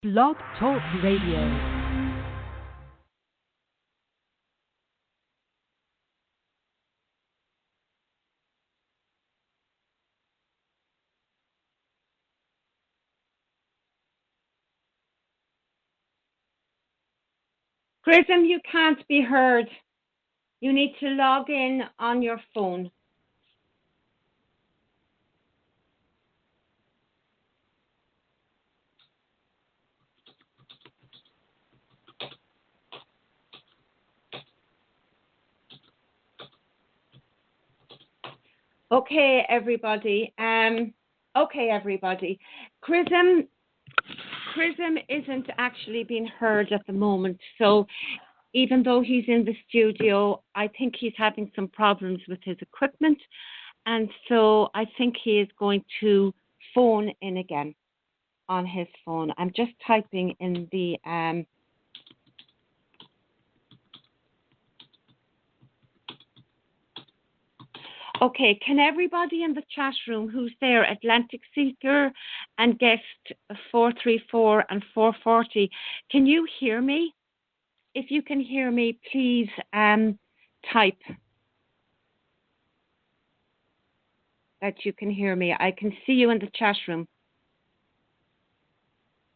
BlogTalk Radio. Chrism, you can't be heard. You need to log in on your phone. Okay, everybody. Chrism isn't actually being heard at the moment. So even though he's in the studio, I think he's having some problems with his equipment. And so I think he is going to phone in again on his phone. I'm just typing in the Okay, can everybody in the chat room who's there, Atlantic Seeker and Guest 434 and 440, can you hear me? If you can hear me, please type that you can hear me. I can see you in the chat room.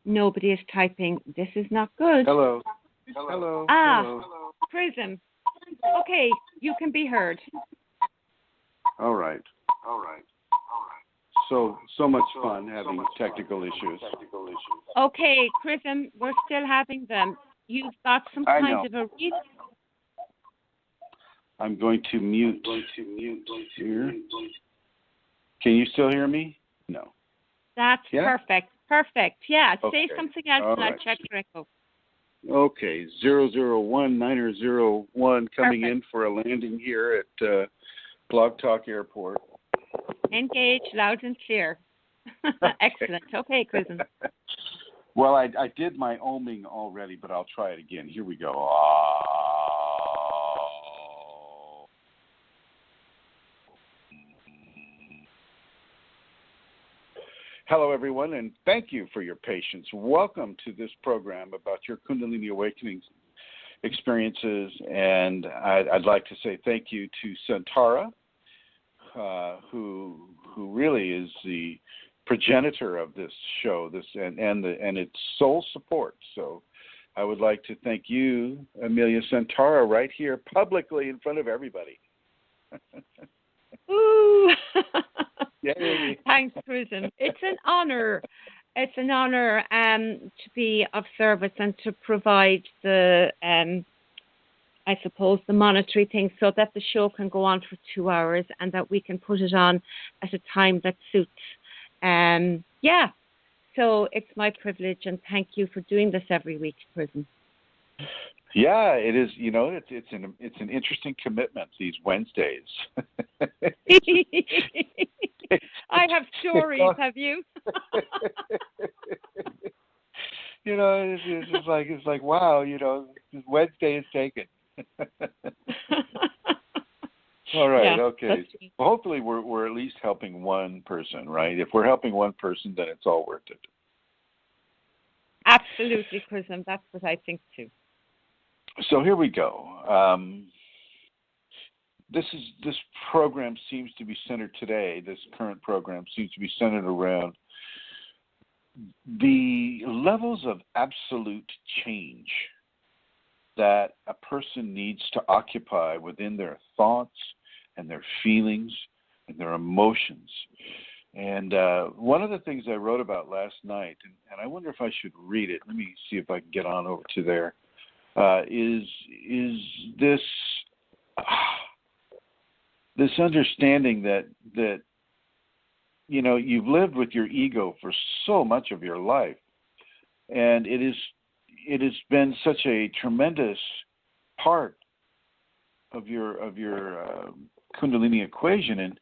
Nobody is typing. This is not good. Hello. Hello. Hello. Chrism. Okay, you can be heard. All right. So much fun having technical issues. Okay, Chrism, we're still having them. You've got some kind of a reason. I'm going to mute here. Can you still hear me? No. That's perfect. Yeah, okay. Say something else All and I'll right. check your echo. Okay, 001-901 coming Perfect. in for a landing here at BlogTalk Airport. Engage loud and clear. Excellent. Okay, Chrism. Well, I did my oming already, but I'll try it again. Here we go. Hello, everyone, and thank you for your patience. Welcome to this program about your Kundalini awakening experiences, and I'd like to say thank you to Santara, who really is the progenitor of this show, and its sole support. So I would like to thank you, Amelia Santara, right here publicly in front of everybody. Ooh. Yay. Thanks, Chrism. It's an honor. It's an honor to be of service and to provide the, I suppose, the monetary thing so that the show can go on for 2 hours and that we can put it on at a time that suits. So it's my privilege, and thank you for doing this every week, Chrism. Yeah, it is. You know, it's an interesting commitment these Wednesdays. I have stories. Have you? You know, it's like wow. You know, Wednesday is taken. All right. Yeah, Okay. Well, hopefully, we're at least helping one person, right? If we're helping one person, then it's all worth it. Absolutely, Chrism. That's what I think too. So here we go. This program seems to be centered today. This current program seems to be centered around the levels of absolute change that a person needs to occupy within their thoughts and their feelings and their emotions. And one of the things I wrote about last night, and I wonder if I should read it. Let me see if I can get on over to there. Is this understanding that you know, you've lived with your ego for so much of your life, and it has been such a tremendous part of your Kundalini equation, and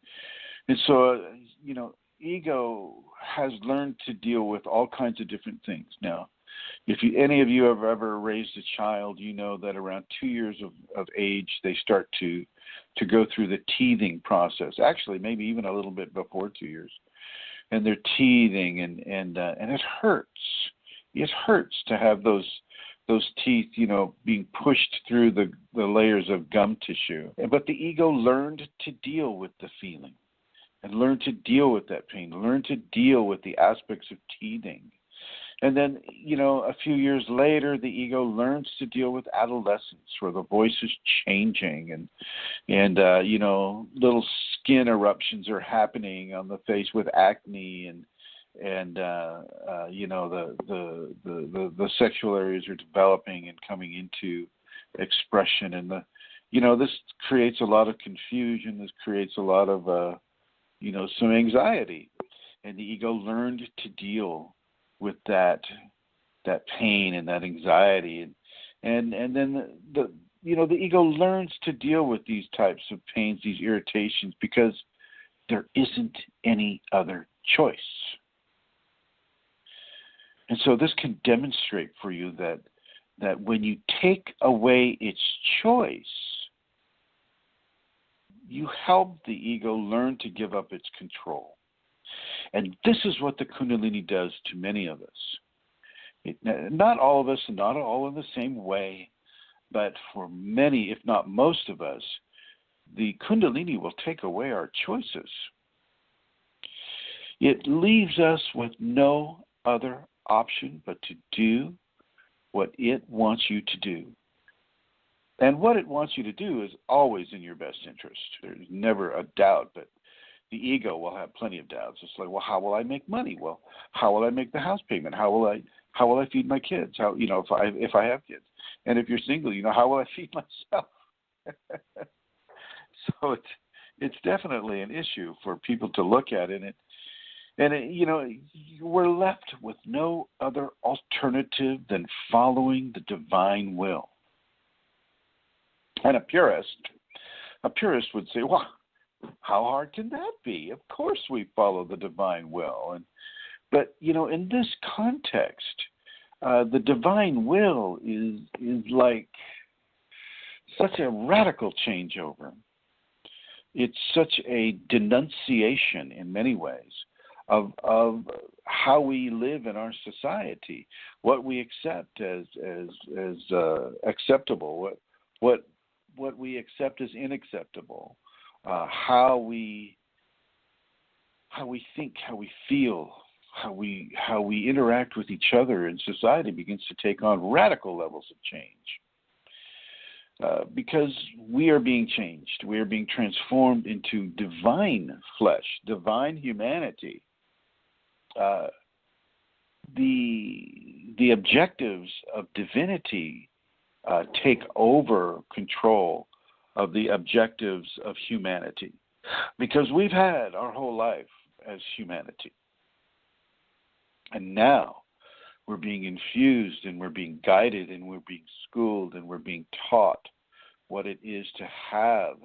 so you know, ego has learned to deal with all kinds of different things. Now, if any of you have ever raised a child, you know that around 2 years of age, they start to go through the teething process. Actually, maybe even a little bit before 2 years, and they're teething, and it hurts. It hurts to have those teeth, being pushed through the layers of gum tissue. But the ego learned to deal with the feeling and learned to deal with that pain, learned to deal with the aspects of teething. And then, a few years later, the ego learns to deal with adolescence, where the voice is changing and little skin eruptions are happening on the face with acne and the sexual areas are developing and coming into expression, and this creates a lot of confusion. This creates a lot of some anxiety, and the ego learned to deal with that pain and that anxiety, and then the ego learns to deal with these types of pains, these irritations, because there isn't any other choice. And so this can demonstrate for you that when you take away its choice, you help the ego learn to give up its control. And this is what the Kundalini does to many of us. Not all of us, and not all in the same way, but for many, if not most of us, the Kundalini will take away our choices. It leaves us with no other option but to do what it wants you to do. And what it wants you to do is always in your best interest. There's never a doubt, but the ego will have plenty of doubts. It's like, well, how will I make money? Well, how will I make the house payment? How will I feed my kids? How, if I have kids, and if you're single, how will I feed myself? So it's definitely an issue for people to look at it, and we're left with no other alternative than following the divine will. And a purist would say, well, how hard can that be? Of course we follow the divine will. But in this context, the divine will is like such a radical changeover. It's such a denunciation in many ways of how we live in our society, what we accept as acceptable, what we accept as unacceptable, how we think, how we feel, how we interact with each other in society begins to take on radical levels of change. Because we are being changed. We are being transformed into divine flesh, divine humanity. The objectives of divinity take over control of the objectives of humanity, because we've had our whole life as humanity. And now we're being infused and we're being guided and we're being schooled and we're being taught what it is to have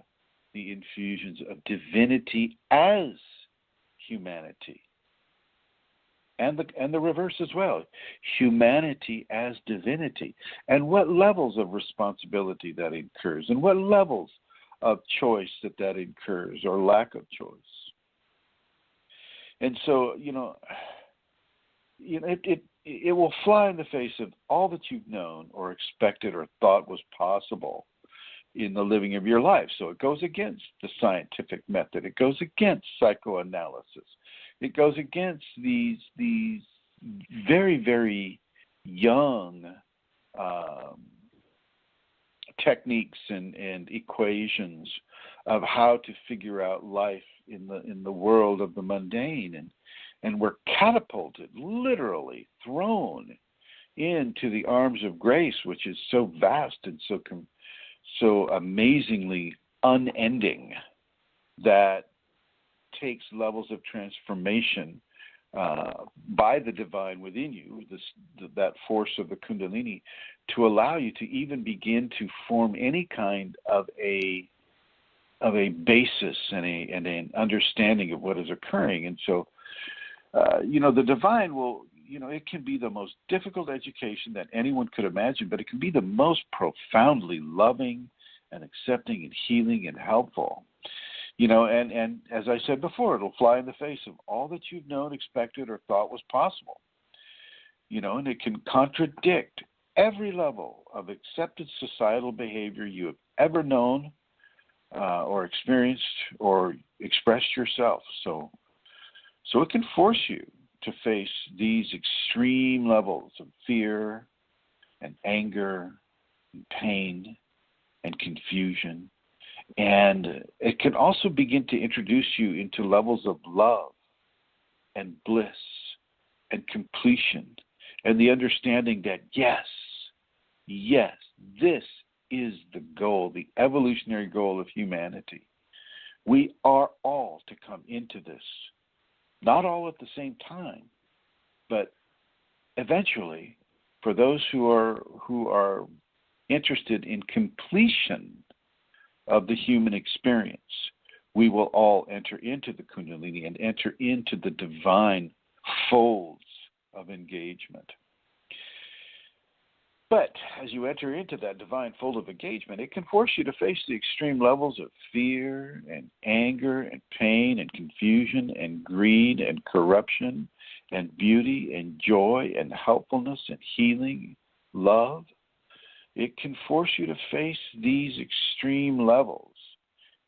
the infusions of divinity as humanity. And the reverse as well, humanity as divinity, and what levels of responsibility that incurs, and what levels of choice that incurs, or lack of choice. And so, it will fly in the face of all that you've known or expected or thought was possible in the living of your life. So it goes against the scientific method. It goes against psychoanalysis. It goes against these very, very young techniques and equations of how to figure out life in the world of the mundane, and we're catapulted, literally thrown into the arms of grace, which is so vast and so amazingly unending, that takes levels of transformation by the divine within you, that force of the Kundalini, to allow you to even begin to form any kind of a basis and an understanding of what is occurring. And so, the divine will, it can be the most difficult education that anyone could imagine, but it can be the most profoundly loving and accepting and healing and helpful. And as I said before, it'll fly in the face of all that you've known, expected, or thought was possible. and it can contradict every level of accepted societal behavior you have ever known or experienced or expressed yourself. So it can force you to face these extreme levels of fear and anger and pain and confusion. And it can also begin to introduce you into levels of love and bliss and completion and the understanding that yes, this is the goal, the evolutionary goal of humanity. We are all to come into this, not all at the same time, but eventually, for those who are interested in completion of the human experience, we will all enter into the Kundalini and enter into the divine folds of engagement. But as you enter into that divine fold of engagement, it can force you to face the extreme levels of fear and anger and pain and confusion and greed and corruption and beauty and joy and helpfulness and healing, love. It can force you to face these extreme levels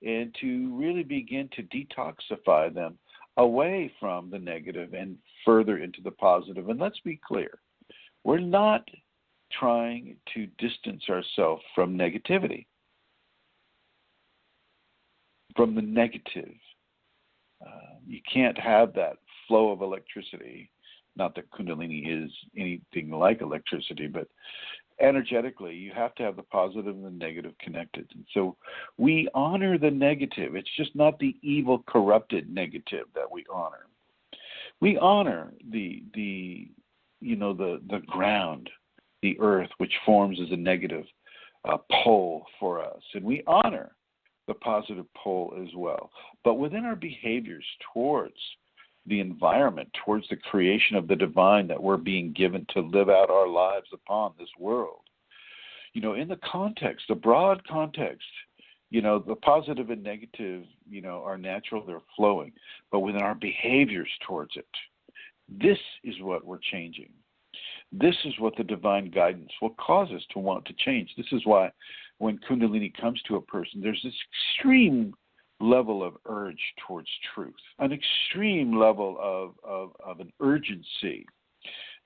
and to really begin to detoxify them away from the negative and further into the positive. And let's be clear, we're not trying to distance ourselves from negativity, from the negative. You can't have that flow of electricity. Not that Kundalini is anything like electricity, but energetically, you have to have the positive and the negative connected. And so we honor the negative. It's just not the evil, corrupted negative that we honor. We honor the ground, the earth, which forms as a negative pole for us. And we honor the positive pole as well. But within our behaviors towards the environment, towards the creation of the divine that we're being given to live out our lives upon this world, in the context, the broad context, the positive and negative, are natural, they're flowing. But within our behaviors towards it, this is what we're changing. This is what the divine guidance will cause us to want to change. This is why when Kundalini comes to a person, there's this extreme level of urge towards truth, an extreme level of an urgency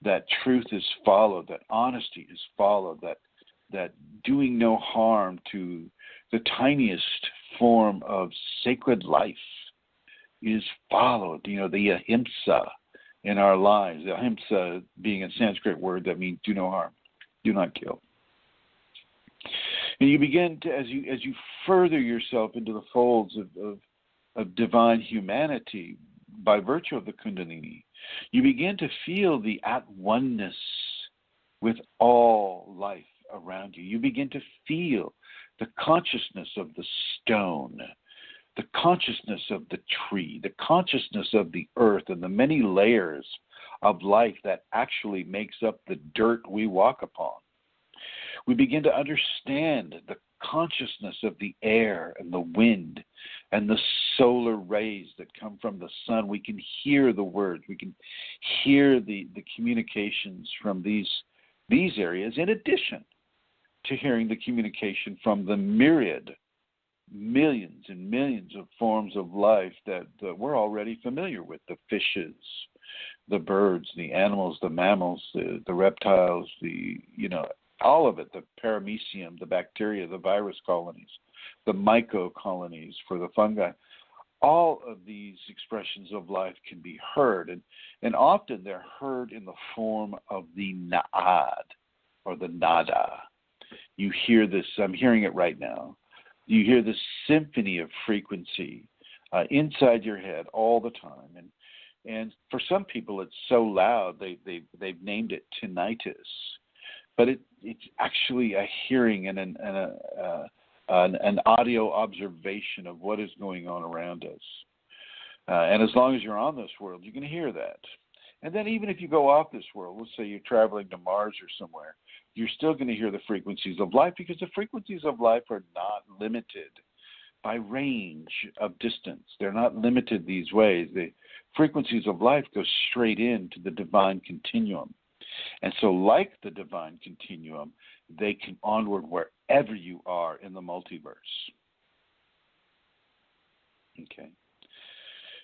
that truth is followed, that honesty is followed, that doing no harm to the tiniest form of sacred life is followed. The ahimsa in our lives, the ahimsa being a Sanskrit word that means do no harm, do not kill. And you begin to, as you further yourself into the folds of divine humanity by virtue of the Kundalini, you begin to feel the at-oneness with all life around you. You begin to feel the consciousness of the stone, the consciousness of the tree, the consciousness of the earth, and the many layers of life that actually makes up the dirt we walk upon. We begin to understand the consciousness of the air and the wind and the solar rays that come from the sun. We can hear the words. We can hear the communications from these areas, in addition to hearing the communication from the myriad, millions and millions of forms of life that we're already familiar with: the fishes, the birds, the animals, the mammals, the reptiles, all of it, the paramecium, the bacteria, the virus colonies, the myco colonies for the fungi. All of these expressions of life can be heard, and often they're heard in the form of the na'ad, or the nada. You hear this, I'm hearing it right now. You hear this symphony of frequency inside your head all the time. And for some people, it's so loud, they've named it tinnitus. But it's actually a hearing and an audio observation of what is going on around us. And as long as you're on this world, you can hear that. And then even if you go off this world, let's say you're traveling to Mars or somewhere, you're still going to hear the frequencies of life, because the frequencies of life are not limited by range of distance. They're not limited these ways. The frequencies of life go straight into the divine continuum. And so, like the divine continuum, they can onward wherever you are in the multiverse. Okay.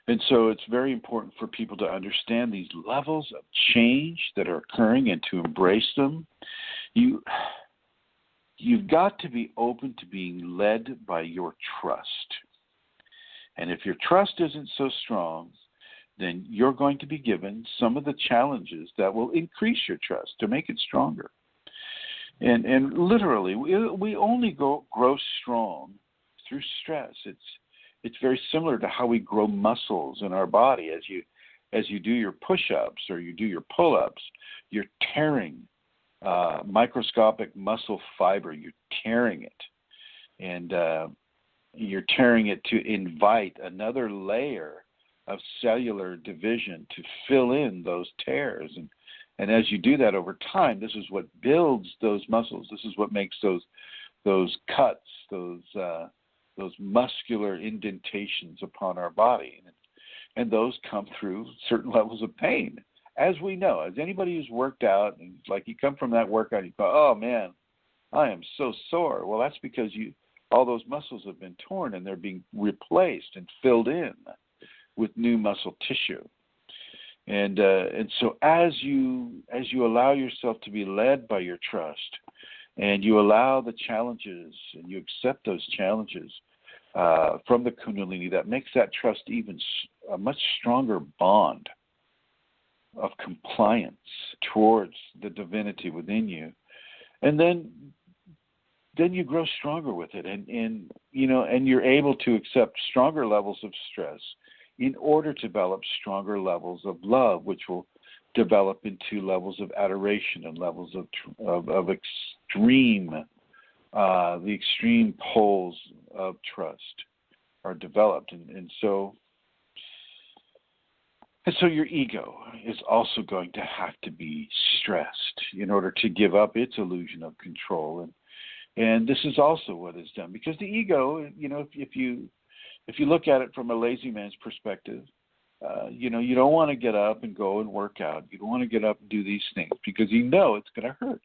And so it's very important for people to understand these levels of change that are occurring and to embrace them. You've got to be open to being led by your trust. And if your trust isn't so strong, then you're going to be given some of the challenges that will increase your trust to make it stronger. And literally, we only grow strong through stress. It's very similar to how we grow muscles in our body. As you do your push-ups or you do your pull-ups, you're tearing microscopic muscle fiber. You're tearing it. And you're tearing it to invite another layer of cellular division to fill in those tears. And as you do that over time, this is what builds those muscles. This is what makes those cuts, those muscular indentations upon our body. And those come through certain levels of pain. As we know, as anybody who's worked out, and it's like you come from that workout, you go, oh man, I am so sore. Well, that's because all those muscles have been torn and they're being replaced and filled in with new muscle tissue. And so as you allow yourself to be led by your trust, and you allow the challenges and you accept those challenges from the Kundalini, that makes that trust even a much stronger bond of compliance towards the divinity within you. And then you grow stronger with it, and you're able to accept stronger levels of stress in order to develop stronger levels of love, which will develop into levels of adoration and levels of extreme, the extreme poles of trust are developed. And so your ego is also going to have to be stressed in order to give up its illusion of control. And this is also what is done, because the ego, if you look at it from a lazy man's perspective, you don't want to get up and go and work out. You don't want to get up and do these things because you know it's going to hurt.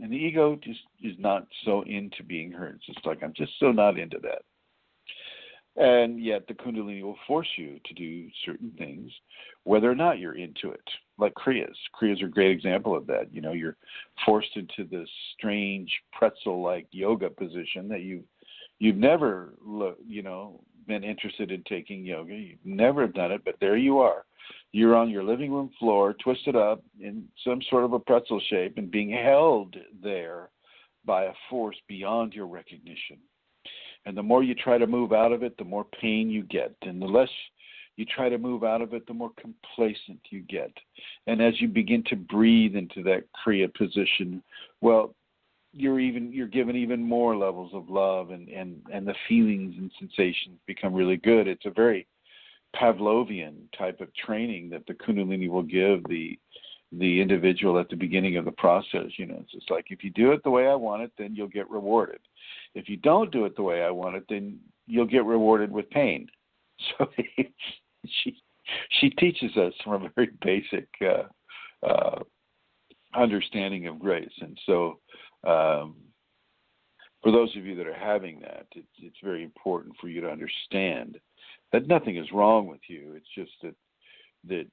And the ego just is not so into being hurt. It's just like, I'm just so not into that. And yet the Kundalini will force you to do certain things, whether or not you're into it. Like Kriyas. Kriyas are a great example of that. You're forced into this strange pretzel-like yoga position that you've never, been interested in taking yoga. You've never done it, but there you are. You're on your living room floor, twisted up in some sort of a pretzel shape and being held there by a force beyond your recognition. And the more you try to move out of it, the more pain you get. And the less you try to move out of it, the more complacent you get. And as you begin to breathe into that Kriya position, well, you're given even more levels of love, and the feelings and sensations become really good. It's a very Pavlovian type of training that the Kunalini will give the individual at the beginning of the process. It's just like, if you do it the way I want it, then you'll get rewarded. If you don't do it the way I want it, then you'll get rewarded with pain. So she teaches us from a very basic understanding of grace. And so for those of you that are having that, it's very important for you to understand that nothing is wrong with you. It's just that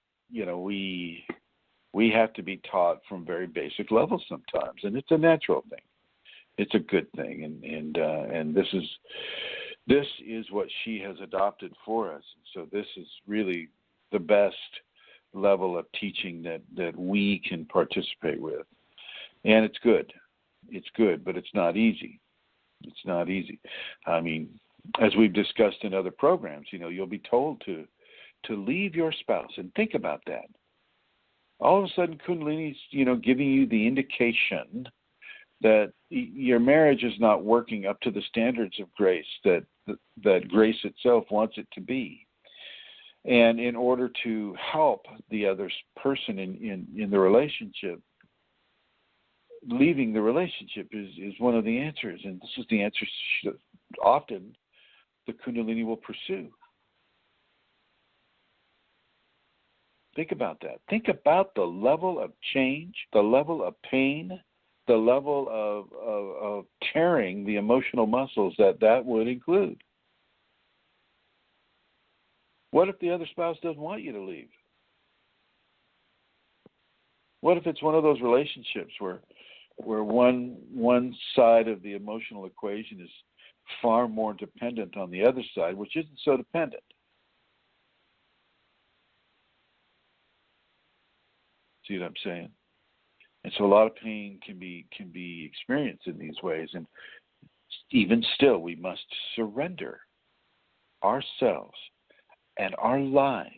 we have to be taught from very basic levels sometimes, and it's a natural thing. It's a good thing, and this is what she has adopted for us. And so this is really the best level of teaching that we can participate with, and it's good. It's good, but it's not easy. It's not easy. I mean, as we've discussed in other programs, you'll be told to leave your spouse, and think about that. All of a sudden, Kundalini's, giving you the indication that your marriage is not working up to the standards of grace that grace itself wants it to be. And in order to help the other person in the relationship, leaving the relationship is one of the answers. And this is the answer often the Kundalini will pursue. Think about that. Think about the level of change, the level of pain, the level of tearing the emotional muscles that would include. What if the other spouse doesn't want you to leave? What if it's one of those relationships where one side of the emotional equation is far more dependent on the other side, which isn't so dependent? See what I'm saying? And so a lot of pain can be experienced in these ways, and even still, we must surrender ourselves and our lives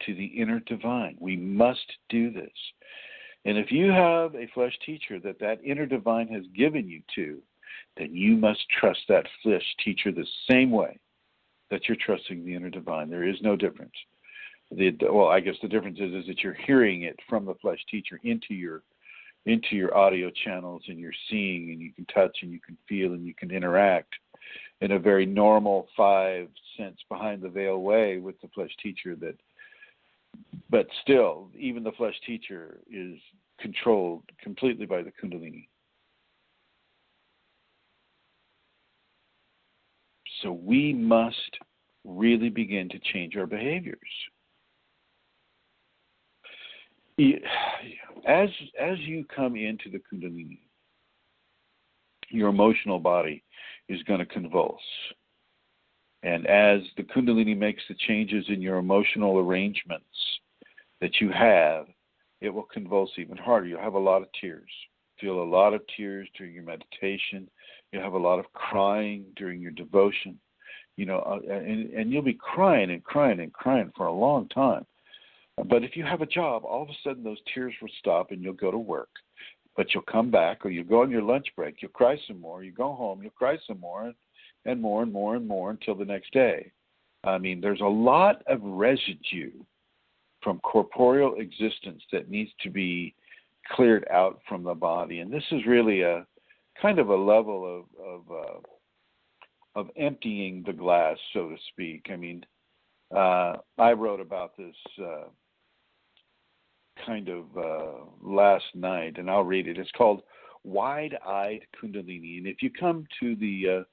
to the inner divine. We must do this. And if you have a flesh teacher that inner divine has given you to, then you must trust that flesh teacher the same way that you're trusting the inner divine. There is no difference. Well, I guess the difference is that you're hearing it from the flesh teacher into your audio channels, and you're seeing, and you can touch, and you can feel, and you can interact in a very normal 5 cents behind the veil way with the flesh teacher. But still, even the flesh teacher is controlled completely by the Kundalini. So we must really begin to change our behaviors. As you come into the Kundalini, your emotional body is going to convulse. And as the Kundalini makes the changes in your emotional arrangements that you have, it will convulse even harder. You'll have a lot of tears. Feel a lot of tears during your meditation. You'll have a lot of crying during your devotion. And you'll be crying and crying and crying for a long time. But if you have a job, all of a sudden those tears will stop and you'll go to work. But you'll come back, or you'll go on your lunch break, you'll cry some more, you go home, you'll cry some more, and more and more and more until the next day. I mean, there's a lot of residue from corporeal existence that needs to be cleared out from the body. And this is really a kind of a level of emptying the glass, so to speak. I mean, I wrote about this last night, and I'll read it. It's called Wide-Eyed Kundalini. And if you come to the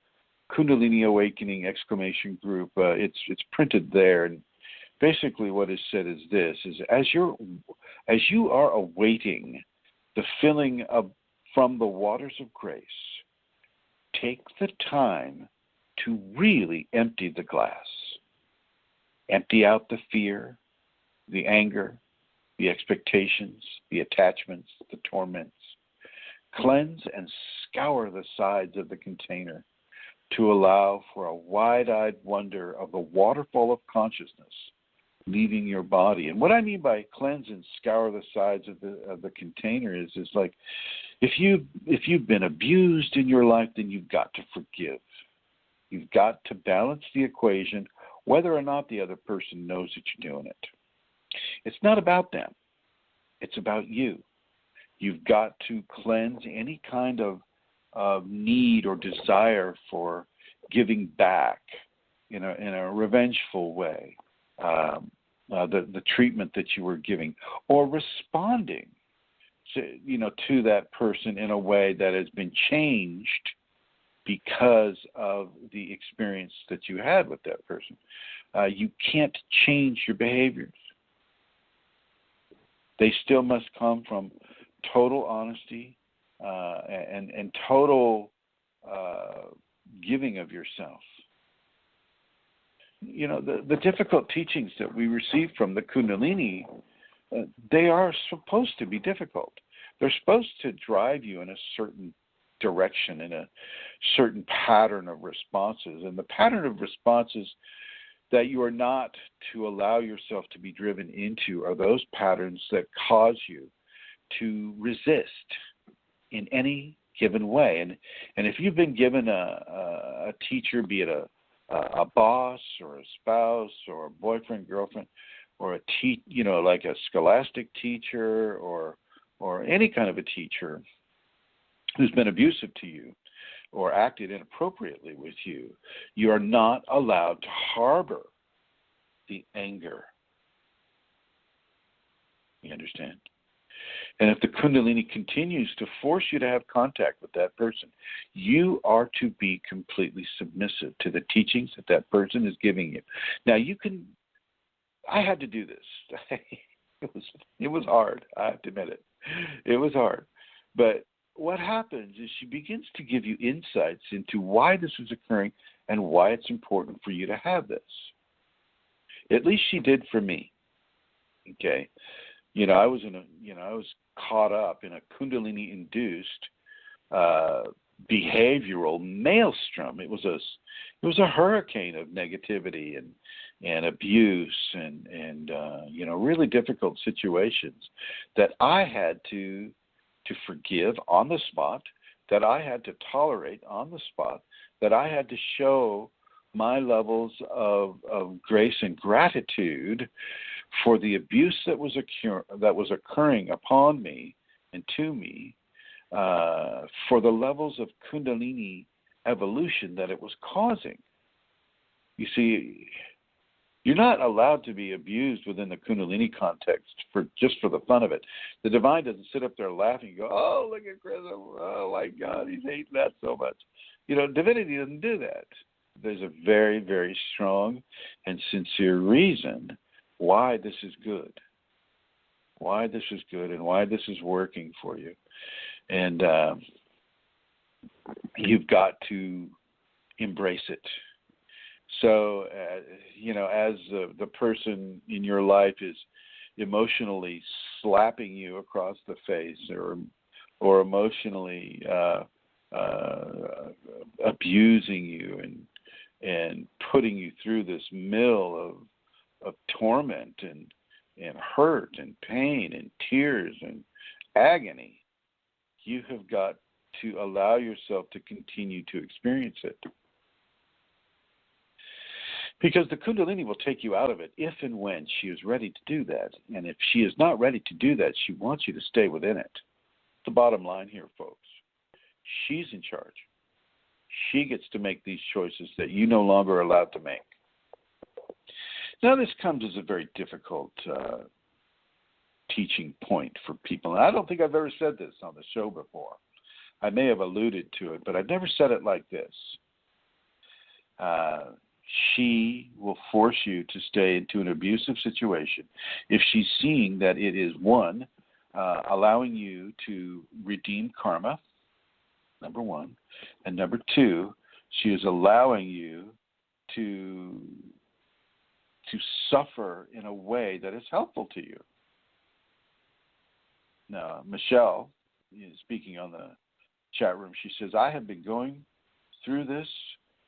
Kundalini Awakening exclamation group, it's printed there. And basically what is said is this, is as you are awaiting the filling from the waters of grace, take the time to really empty the glass. Empty out the fear, the anger, the expectations, the attachments, the torments. Cleanse and scour the sides of the container to allow for a wide-eyed wonder of the waterfall of consciousness leaving your body. And what I mean by cleanse and scour the sides of the container is like, if you've been abused in your life, then you've got to forgive. You've got to balance the equation, whether or not the other person knows that you're doing it. It's not about them. It's about you. You've got to cleanse any kind of need or desire for giving back in a revengeful way, the treatment that you were giving, or responding to that person in a way that has been changed because of the experience that you had with that person. You can't change your behaviors. They still must come from total honesty and total giving of yourself. The difficult teachings that we receive from the Kundalini, they are supposed to be difficult. They're supposed to drive you in a certain direction, in a certain pattern of responses. And the pattern of responses that you are not to allow yourself to be driven into are those patterns that cause you to resist in any given way. And if you've been given a teacher, be it a boss or a spouse or a boyfriend, girlfriend, or like a scholastic teacher or any kind of a teacher who's been abusive to you or acted inappropriately with you, you are not allowed to harbor the anger. You understand? And if the Kundalini continues to force you to have contact with that person, you are to be completely submissive to the teachings that that person is giving you. Now, I had to do this. It was hard. I have to admit it. It was hard. But what happens is she begins to give you insights into why this is occurring and why it's important for you to have this. At least she did for me. Okay. I was caught up in a Kundalini-induced behavioral maelstrom. It was a hurricane of negativity and abuse and really difficult situations that I had to forgive on the spot, that I had to tolerate on the spot, that I had to show my levels of grace and gratitude for the abuse that was occurring upon me and to me, for the levels of Kundalini evolution that it was causing. You see, you're not allowed to be abused within the Kundalini context just for the fun of it. The divine doesn't sit up there laughing and go, "Oh, look at Chrism. Oh, my God, he's hating that so much." Divinity doesn't do that. There's a very, very strong and sincere reason why this is good, and why this is working for you. And you've got to embrace it. So, as the person in your life is emotionally slapping you across the face or emotionally abusing you and putting you through this mill of torment and hurt and pain and tears and agony, you have got to allow yourself to continue to experience it. Because the Kundalini will take you out of it if and when she is ready to do that. And if she is not ready to do that, she wants you to stay within it. The bottom line here, folks. She's in charge. She gets to make these choices that you no longer are allowed to make. Now, this comes as a very difficult teaching point for people. And I don't think I've ever said this on the show before. I may have alluded to it, but I've never said it like this. She will force you to stay into an abusive situation if she's seeing that it is, one, allowing you to redeem karma, number one, and number two, she is allowing you to suffer in a way that is helpful to you. Now, Michelle, speaking on the chat room, she says, I have been going through this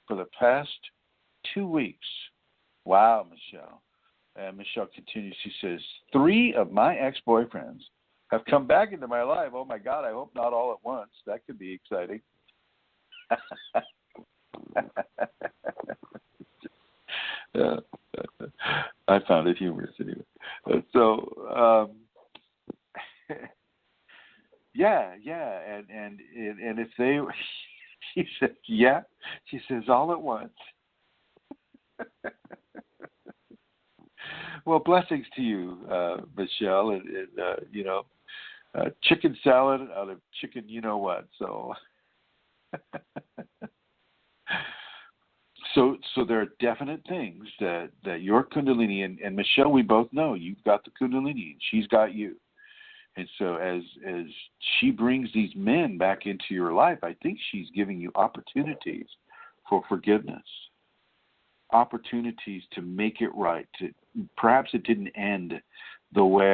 for the past 2 weeks. Wow, Michelle. And Michelle continues, she says, 3 of my ex-boyfriends have come back into my life. Oh, my God, I hope not all at once. That could be exciting. I found it humorous anyway. So, yeah, and if they, she said, yeah, she says all at once. Well, blessings to you, Michelle, and chicken salad out of chicken, you know what? So, so there are definite things that your Kundalini and Michelle, we both know you've got the Kundalini and she's got you. And so as she brings these men back into your life, I think she's giving you opportunities for forgiveness, opportunities to make it right. Perhaps it didn't end the way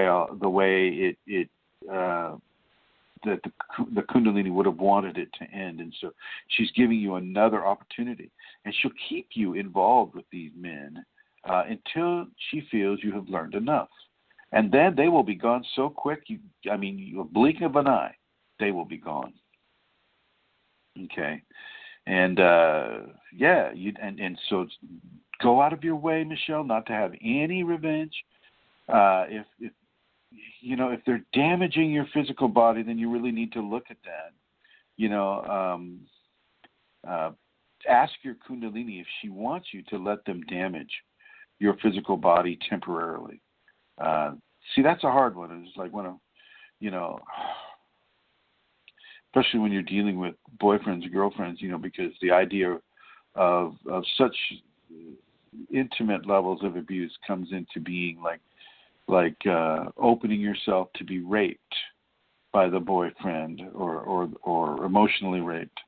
that the Kundalini would have wanted it to end. And so she's giving you another opportunity. And she'll keep you involved with these men until she feels you have learned enough. And then they will be gone so quick, a blink of an eye, they will be gone. Okay? And, and so go out of your way, Michelle, not to have any revenge. If they're damaging your physical body, then you really need to look at that. Ask your Kundalini if she wants you to let them damage your physical body temporarily. See, that's a hard one. It's like when especially when you're dealing with boyfriends or girlfriends, because the idea of such intimate levels of abuse comes into being like opening yourself to be raped by the boyfriend or emotionally raped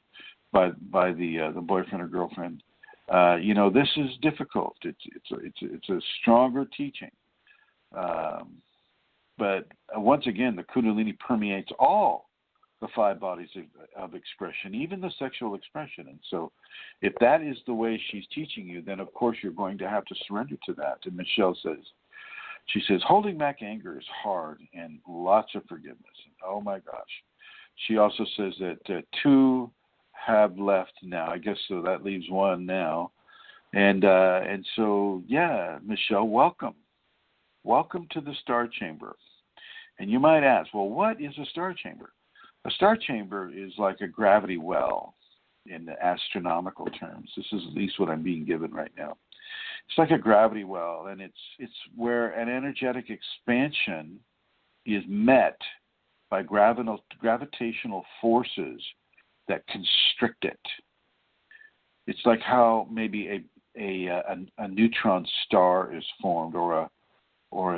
by the boyfriend or girlfriend. This is difficult. It's a stronger teaching. But once again, the Kundalini permeates all the 5 bodies of expression, even the sexual expression. And so if that is the way she's teaching you, then of course you're going to have to surrender to that. And Michelle says, holding back anger is hard and lots of forgiveness. Oh my gosh. She also says that 2 have left now. I guess so that leaves 1 now. And so, yeah, Michelle, welcome. Welcome to the Star Chamber. And you might ask, well, what is a star chamber? A star chamber is like a gravity well in the astronomical terms. This is at least what I'm being given right now. It's like a gravity well, and it's where an energetic expansion is met by gravitational forces that constrict it. It's like how maybe a neutron star is formed, or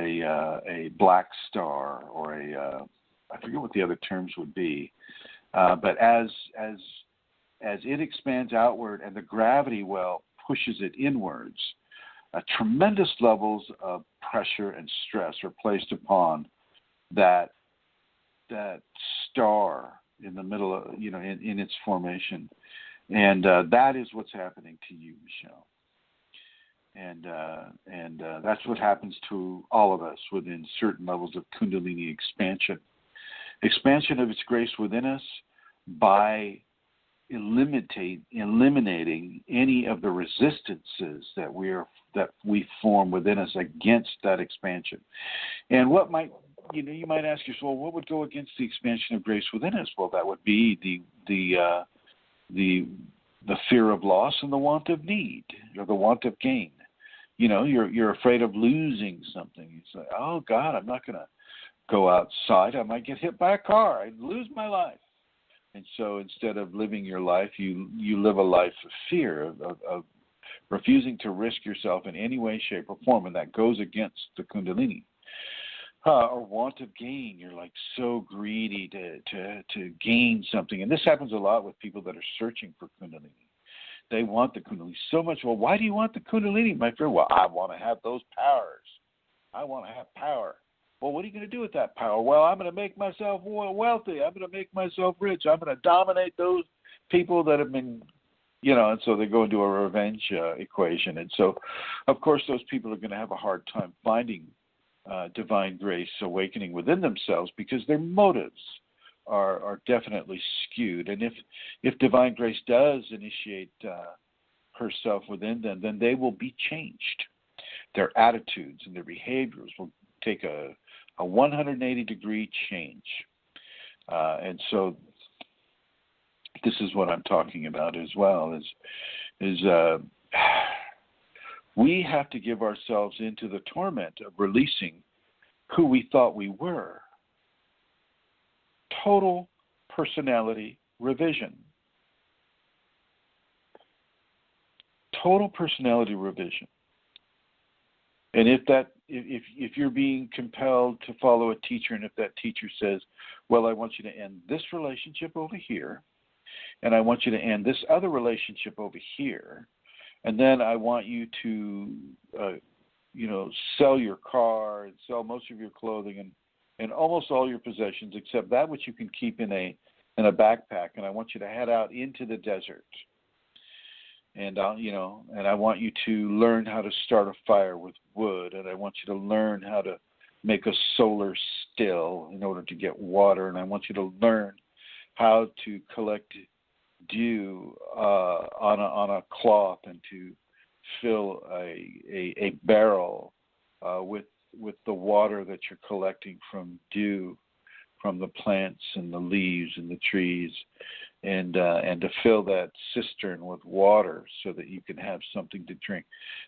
a black star, or I forget what the other terms would be, but as it expands outward and the gravity well pushes it inwards, tremendous levels of pressure and stress are placed upon that star in the middle of, in its formation, and that is what's happening to you, Michelle. And that's what happens to all of us within certain levels of Kundalini expansion. Expansion of its grace within us by eliminating any of the resistances that we form within us against that expansion. And what might, you might ask yourself, well, what would go against the expansion of grace within us? Well, that would be the fear of loss and the want of need, or the want of gain. You're afraid of losing something. You say, oh God, I'm not going to go outside. I might get hit by a car. I'd lose my life. And so instead of living your life, you live a life of fear, of refusing to risk yourself in any way, shape, or form, and that goes against the Kundalini. Or want of gain. You're like so greedy to gain something. And this happens a lot with people that are searching for Kundalini. They want the Kundalini so much. Well, why do you want the Kundalini, my friend? Well, I want to have those powers. I want to have power. Well, what are you going to do with that power? Well, I'm going to make myself wealthy. I'm going to make myself rich. I'm going to dominate those people that have been, and so they go into a revenge equation. And so, of course, those people are going to have a hard time finding divine grace awakening within themselves, because their motives are definitely skewed. And if divine grace does initiate herself within them, then they will be changed. Their attitudes and their behaviors will take a 180-degree change. And so this is what I'm talking about as well, is we have to give ourselves into the torment of releasing who we thought we were. Total personality revision. Total personality revision. And if you're being compelled to follow a teacher, and if that teacher says, well, I want you to end this relationship over here, and I want you to end this other relationship over here, and then I want you to sell your car and sell most of your clothing and almost all your possessions except that which you can keep in a backpack, and I want you to head out into the desert. And and I want you to learn how to start a fire with wood, and I want you to learn how to make a solar still in order to get water, and I want you to learn how to collect dew on a cloth and to fill a barrel with the water that you're collecting from dew from the plants and the leaves and the trees, and to fill that cistern with water so that you can have something to drink.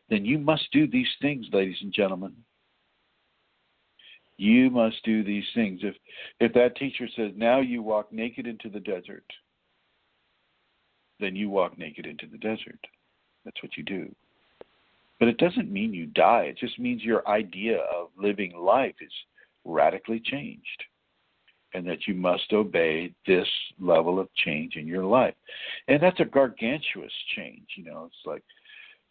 Then you must do these things, ladies and gentlemen. You must do these things. If that teacher says, now you walk naked into the desert, then you walk naked into the desert. That's what you do. But it doesn't mean you die. It just means your idea of living life is radically changed, and that you must obey this level of change in your life. And that's a gargantuous change. It's like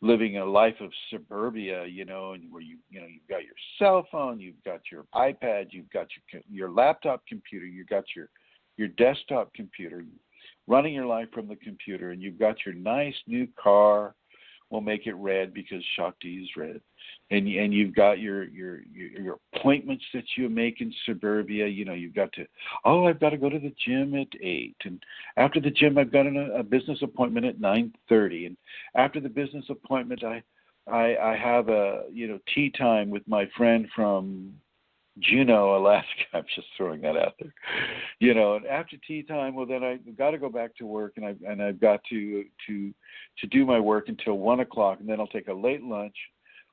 living a life of suburbia, and where you've got your cell phone, you've got your iPad, you've got your laptop computer, you've got your desktop computer, running your life from the computer, and you've got your nice new car. We'll make it red because Shakti is red, and you've got your appointments that you make in suburbia. You've got to, I've got to go to the gym at 8, and after the gym I've got a business appointment at 9:30, and after the business appointment I have a tea time with my friend from Juneau, Alaska. I'm just throwing that out there. And after tea time, well, then I've got to go back to work, and I've got to do my work until 1 o'clock, and then I'll take a late lunch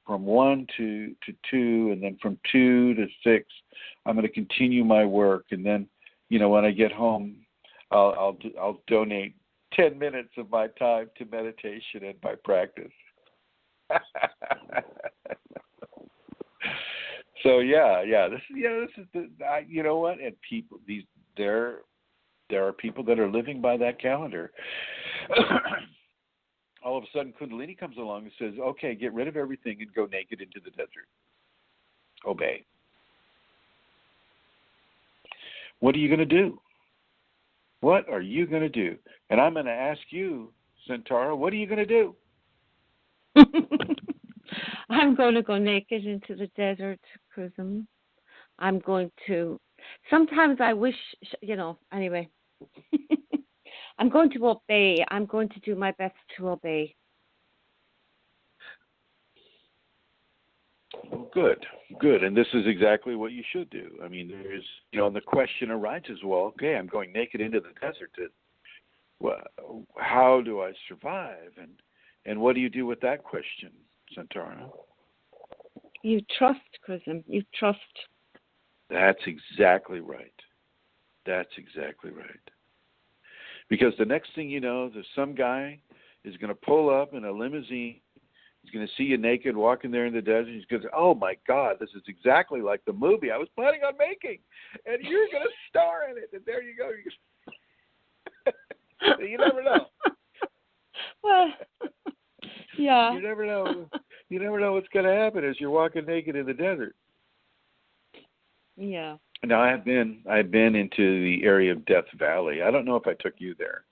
from 1 to 2, and then from 2 to 6, I'm going to continue my work, and then when I get home, I'll donate 10 minutes of my time to meditation and my practice. So this is the you know what? And people, there are people that are living by that calendar. All of a sudden, Kundalini comes along and says, "Okay, get rid of everything and go naked into the desert. Obey." What are you going to do? What are you going to do? And I'm going to ask you, Centaura, what are you going to do? I'm going to go naked into the desert, Chrism. I'm going to. Sometimes I wish, anyway. I'm going to obey. I'm going to do my best to obey. Good. And this is exactly what you should do. I mean, there's, and the question arises, well, okay, I'm going naked into the desert. How do I survive? And what do you do with that question, Centaura? You trust, Chrism. You trust. That's exactly right. Because the next thing you know, there's some guy is going to pull up in a limousine. He's going to see you naked walking there in the desert. He's going to say, oh, my God, this is exactly like the movie I was planning on making. And you're going to star in it. And there you go. You never know. Well, yeah. You never know. You never know what's going to happen as you're walking naked in the desert. Yeah. Now, I've been into the area of Death Valley. I don't know if I took you there,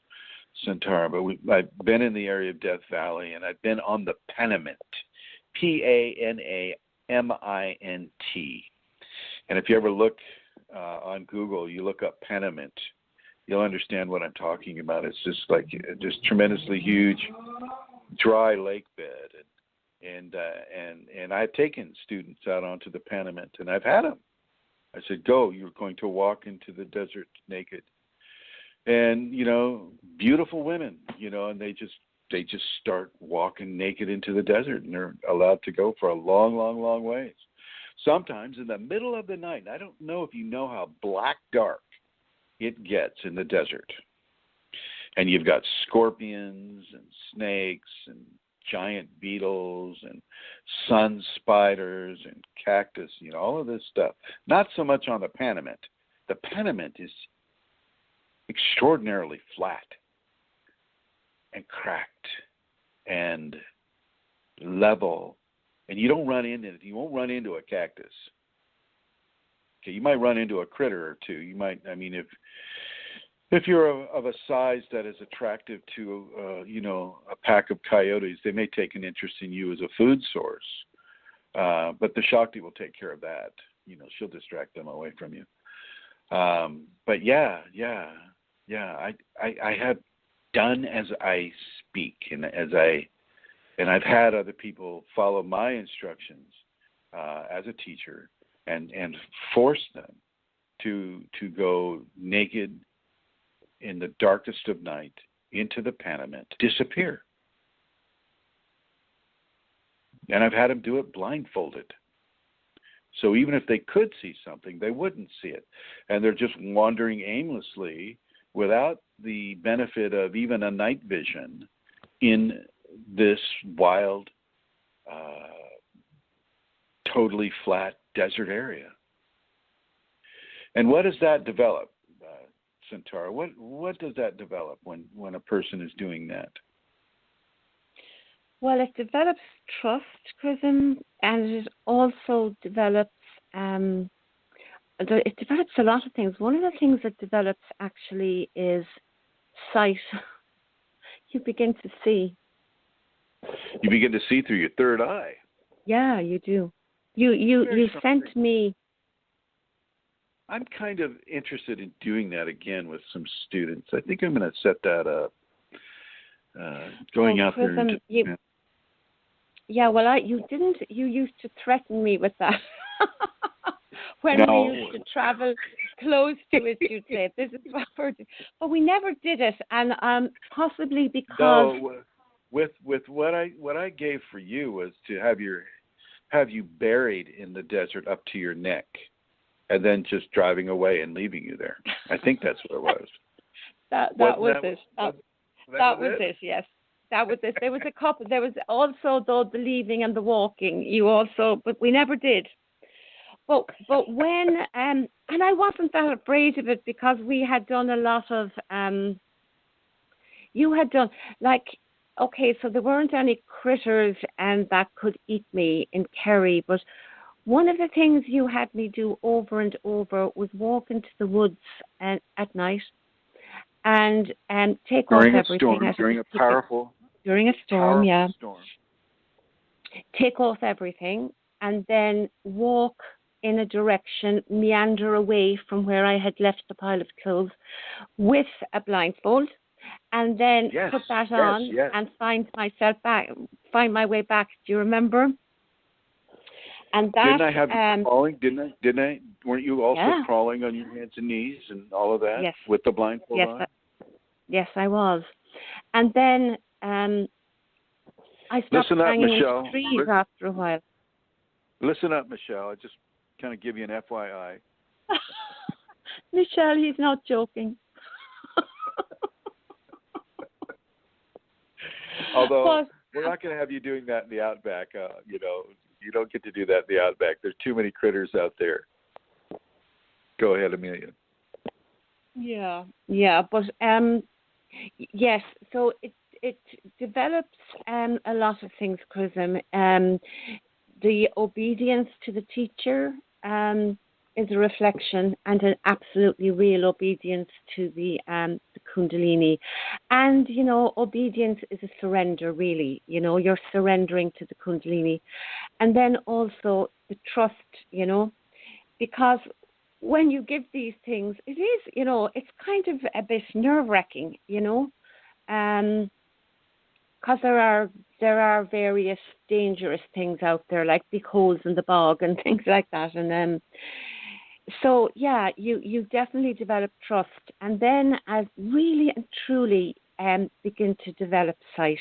Centaur, but I've been in the area of Death Valley, and I've been on the Panamint, Panamint. And if you ever look on Google, you look up Panamint, you'll understand what I'm talking about. It's just like tremendously huge, dry lake bed, and I've taken students out onto the Panamint, and I've had them. I said, go, you're going to walk into the desert naked. And, beautiful women, and they just start walking naked into the desert, and they're allowed to go for a long, long, long ways. Sometimes in the middle of the night, and I don't know if you know how black dark it gets in the desert. And you've got scorpions and snakes and giant beetles and sun spiders and cactus, all of this stuff. Not so much on the Panamint. The Panamint is extraordinarily flat and cracked and level, and you don't run into it. You won't run into a cactus. Okay, you might run into a critter or two. You might, if you're of a size that is attractive to, a pack of coyotes, they may take an interest in you as a food source. But the Shakti will take care of that. She'll distract them away from you. But I have done as I speak, and I've had other people follow my instructions as a teacher, and force them to go naked in the darkest of night into the Panamint, disappear. And I've had them do it blindfolded. So even if they could see something, they wouldn't see it. And they're just wandering aimlessly without the benefit of even a night vision in this wild, totally flat desert area. And what does that develop, Centaur? What does that develop when a person is doing that? Well, it develops trust, Chrism, and it also develops it develops a lot of things. One of the things it develops actually is sight. You begin to see. You begin to see through your third eye. Yeah, you do. You sent me. I'm kind of interested in doing that again with some students. I think I'm going to set that up. Going out there. And yeah, well, you didn't. You used to threaten me with that. When no. we used to travel close to it, you'd say, "This is what we're doing." But we never did it, and possibly because. No, with what I gave for you was to have you buried in the desert up to your neck, and then just driving away and leaving you there. I think that's what it was. that was it. That was it. Yes. That was it. There was a couple. There was also the leaving and the walking. But we never did. But when and I wasn't that afraid of it because we had done a lot of you had done so there weren't any critters and that could eat me in Kerry, but one of the things you had me do over and over was walk into the woods at night and take during off everything. During a powerful storm, yeah. Storm. Take off everything and then walk in a direction, meander away from where I had left the pile of clothes with a blindfold, and then put that on and find my way back. Do you remember? And that didn't I have you crawling? Didn't I? Weren't you also crawling on your hands and knees and all of that? Yes. With the blindfold on? Yes, I was. And then I stopped hanging into trees after a while. Listen up, Michelle. I just kind of give you an FYI. Michelle, he's not joking. Although we're not going to have you doing that in the outback. You don't get to do that in the outback. There's too many critters out there. Go ahead, Amelia. Yeah, but yes. So it develops a lot of things, Chrism. The obedience to the teacher is a reflection and an absolutely real obedience to the Kundalini. And, obedience is a surrender, really. You're surrendering to the Kundalini. And then also the trust, because when you give these things, it is, it's kind of a bit nerve-wracking, because there are various dangerous things out there, like big holes in the bog and things like that. And so, yeah, you definitely develop trust. And then as really and truly begin to develop sight,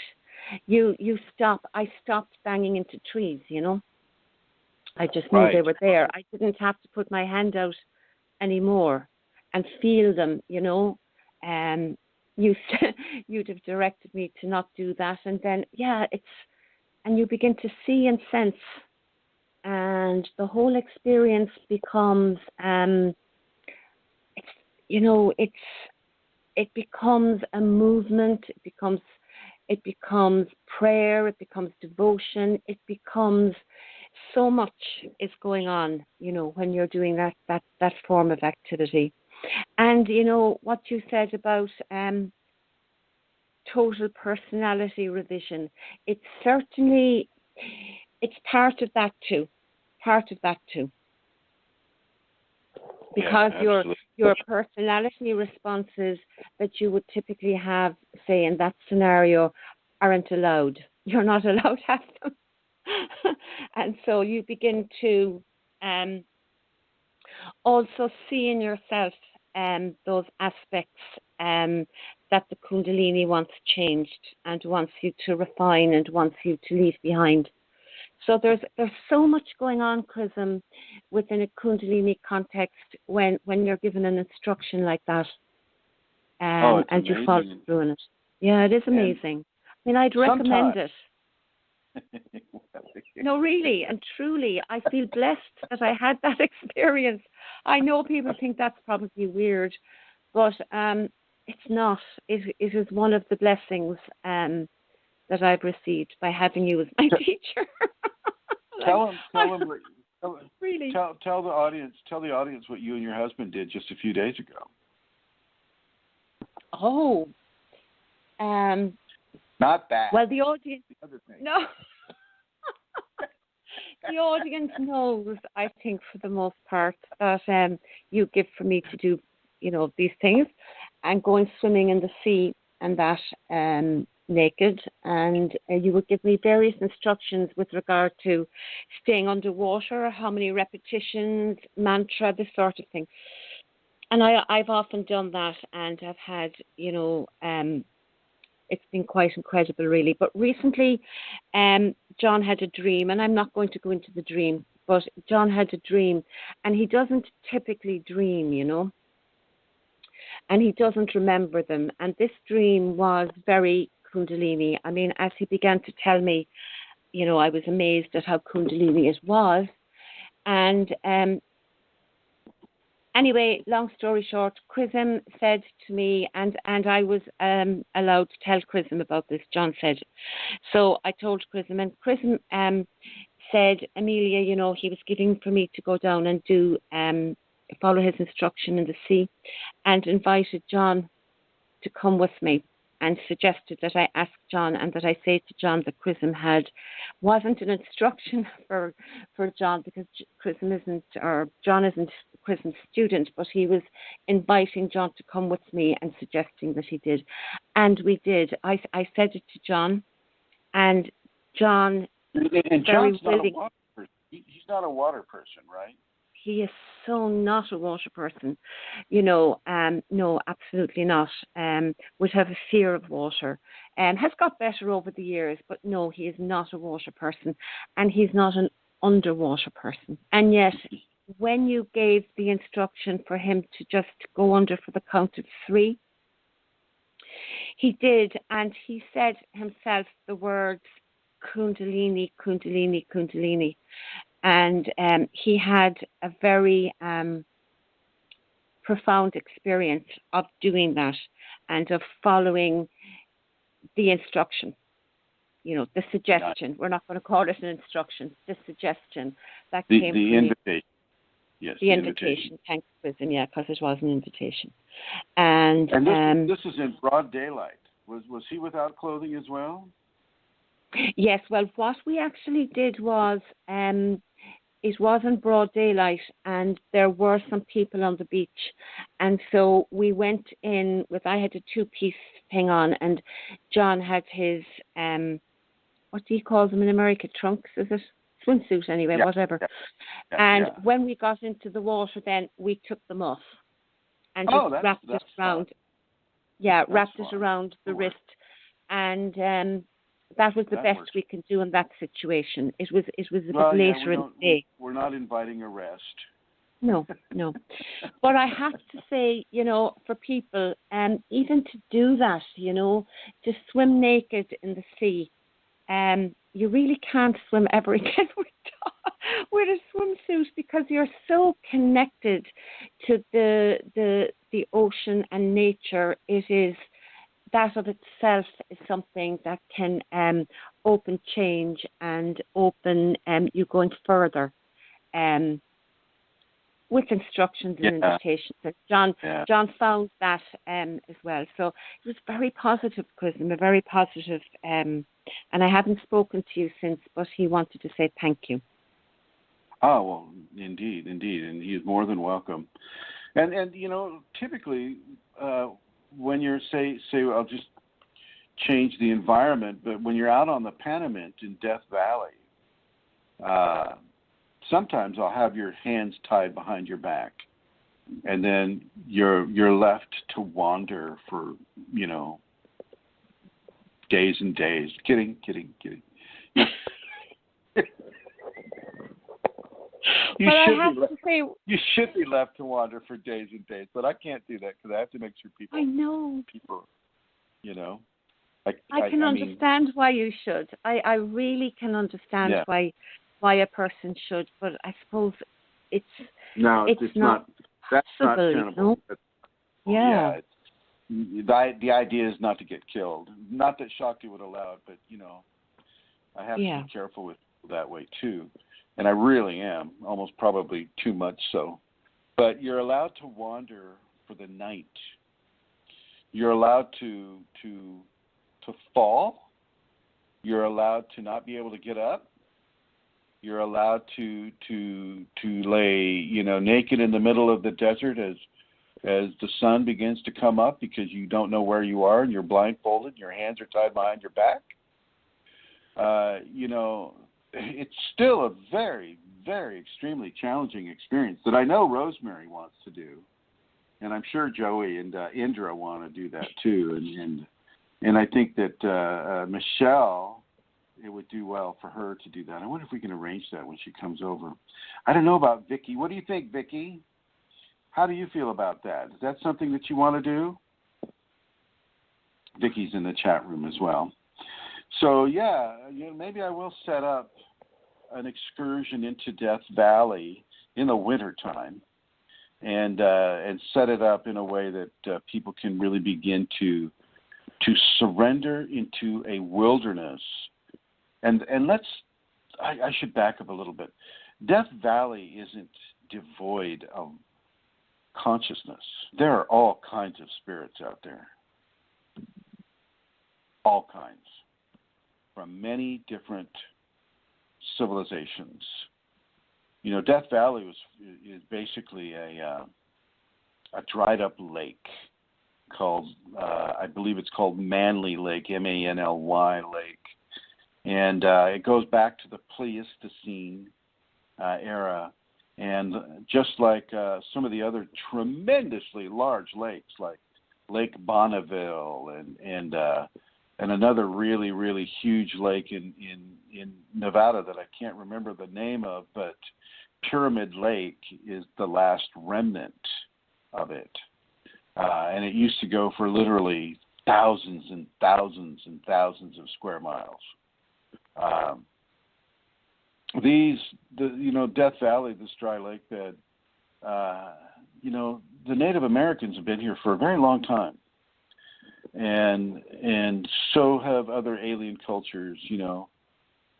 I stopped banging into trees, I just knew they were there. I didn't have to put my hand out anymore and feel them, you'd have directed me to not do that, and then and you begin to see and sense, and the whole experience becomes it becomes a movement, it becomes prayer, it becomes devotion, it becomes so much is going on, when you're doing that form of activity. And, what you said about total personality revision, it's part of that too. Because your personality responses that you would typically have, say, in that scenario, aren't allowed. You're not allowed to have them. And so you begin to also see in yourself those aspects that the Kundalini wants changed and wants you to refine and wants you to leave behind. So there's so much going on, Chrism, within a Kundalini context when you're given an instruction like that, It's and you amazing. follow through in it. Yeah, it is amazing. I mean, I'd recommend it. No, really and truly, I feel blessed that I had that experience. I know people think that's probably weird, but it's not. It is one of the blessings that I've received by having you as my teacher. Tell them, really. Tell the audience what you and your husband did just a few days ago. Oh, not that. Well, the audience. The other thing. No. The audience knows, I think, for the most part, that you give for me to do, these things, and going swimming in the sea and that naked, and you would give me various instructions with regard to staying underwater, how many repetitions, mantra, this sort of thing. And I've often done that, and I've had, it's been quite incredible, really. But recently, John had a dream, and I'm not going to go into the dream, but John had a dream, and he doesn't typically dream, and he doesn't remember them. And this dream was very Kundalini. I mean, as he began to tell me, I was amazed at how Kundalini it was. And anyway, long story short, Chrism said to me, and I was allowed to tell Chrism about this, John said. So I told Chrism, and Chrism said, Amelia, he was giving for me to go down and do follow his instruction in the sea, and invited John to come with me, and suggested that I ask John and that I say to John that Chrism wasn't an instruction for John, because John isn't Chrism's student, but he was inviting John to come with me and suggesting that he did. And we did. I said it to John, and John and John's not a water person. He's not a water person, right? He is so not a water person, no, absolutely not. Would have a fear of water, has got better over the years, but no, he is not a water person, and he's not an underwater person. And yet, when you gave the instruction for him to just go under for the count of 3, he did, and he said himself the words Kundalini, Kundalini, Kundalini. And he had a very profound experience of doing that and of following the instruction, the suggestion. We're not going to call it an instruction, the suggestion that came from the invitation. Yes, the invitation. Thanks, Chrism, because it was an invitation. And this is in broad daylight. Was he without clothing as well? Yes, well, what we actually did was it was in broad daylight, and there were some people on the beach, and so we went in with, I had a 2-piece thing on, and John had his, what do you call them in America, trunks, is it? Swimsuit anyway, whatever. And when we got into the water, then we took them off and just wrapped it around. Fun. Yeah, wrapped it around the wrist, and that was the best we can do in that situation. It was a bit later in the day. We're not inviting arrest. No. But I have to say, for people, even to do that, to swim naked in the sea, you really can't swim ever again with a swimsuit, because you're so connected to the ocean and nature. It is. That of itself is something that can open change and open you going further with instructions and invitations. And John found that as well. So it was very positive, Chrism, very positive. And I haven't spoken to you since, but he wanted to say thank you. Oh, well, indeed. And he is more than welcome. And typically... when you're, say, I'll just change the environment, but when you're out on the Panamint in Death Valley, sometimes I'll have your hands tied behind your back, and then you're left to wander for, days and days. Kidding. You But I should have be to say, you should be left to wander for days and days, but I can't do that because I have to make sure people. I know. People, you know. I can understand why you should. I really can understand why a person should, but I suppose it's not that's not possible, tenable. you know? The idea is not to get killed. Not that Shakti would allow it, but I have to be careful with people that way too, and I really am, almost probably too much so. But you're allowed to wander for the night. You're allowed to fall. You're allowed to not be able to get up. You're allowed to lay naked in the middle of the desert as the sun begins to come up because you don't know where you are and you're blindfolded. Your hands are tied behind your back. It's still a very, very extremely challenging experience that I know Rosemary wants to do, and I'm sure Joey and Indra want to do that too, and I think that Michelle, it would do well for her to do that. I wonder if we can arrange that when she comes over. I don't know about Vicky. What do you think, Vicky? How do you feel about that? Is that something that you want to do? Vicky's in the chat room as well. So maybe I will set up an excursion into Death Valley in the wintertime and set it up in a way that people can really begin to surrender into a wilderness. And I should back up a little bit. Death Valley isn't devoid of consciousness. There are all kinds of spirits out there. All kinds. From many different civilizations. Death Valley is basically a dried up lake called, I believe it's called Manly Lake, Manly Lake. And it goes back to the Pleistocene era. And just like some of the other tremendously large lakes, like Lake Bonneville and another really, really huge lake in Nevada that I can't remember the name of, but Pyramid Lake is the last remnant of it. And it used to go for literally thousands and thousands and thousands of square miles. Death Valley, this dry lake bed, the Native Americans have been here for a very long time. And so have other alien cultures,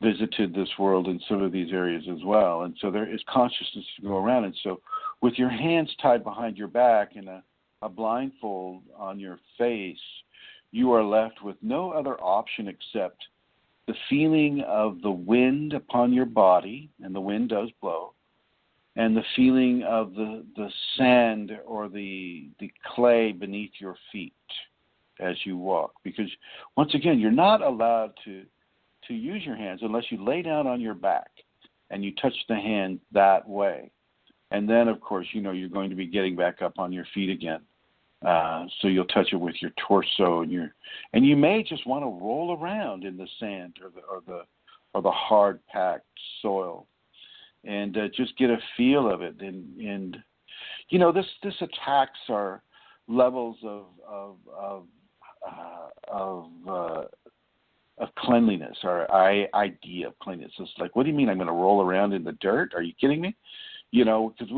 visited this world in some of these areas as well. And so there is consciousness to go around. And so with your hands tied behind your back and a blindfold on your face, you are left with no other option except the feeling of the wind upon your body, and the wind does blow, and the feeling of the sand or the clay beneath your feet as you walk. Because, once again, you're not allowed to use your hands unless you lay down on your back and you touch the hand that way. And then, of course, you're going to be getting back up on your feet again. So you'll touch it with your torso and you may just want to roll around in the sand or the hard packed soil and just get a feel of it. And this attacks our levels of cleanliness, our idea of cleanliness. It's like, what do you mean I'm going to roll around in the dirt? Are you kidding me? Because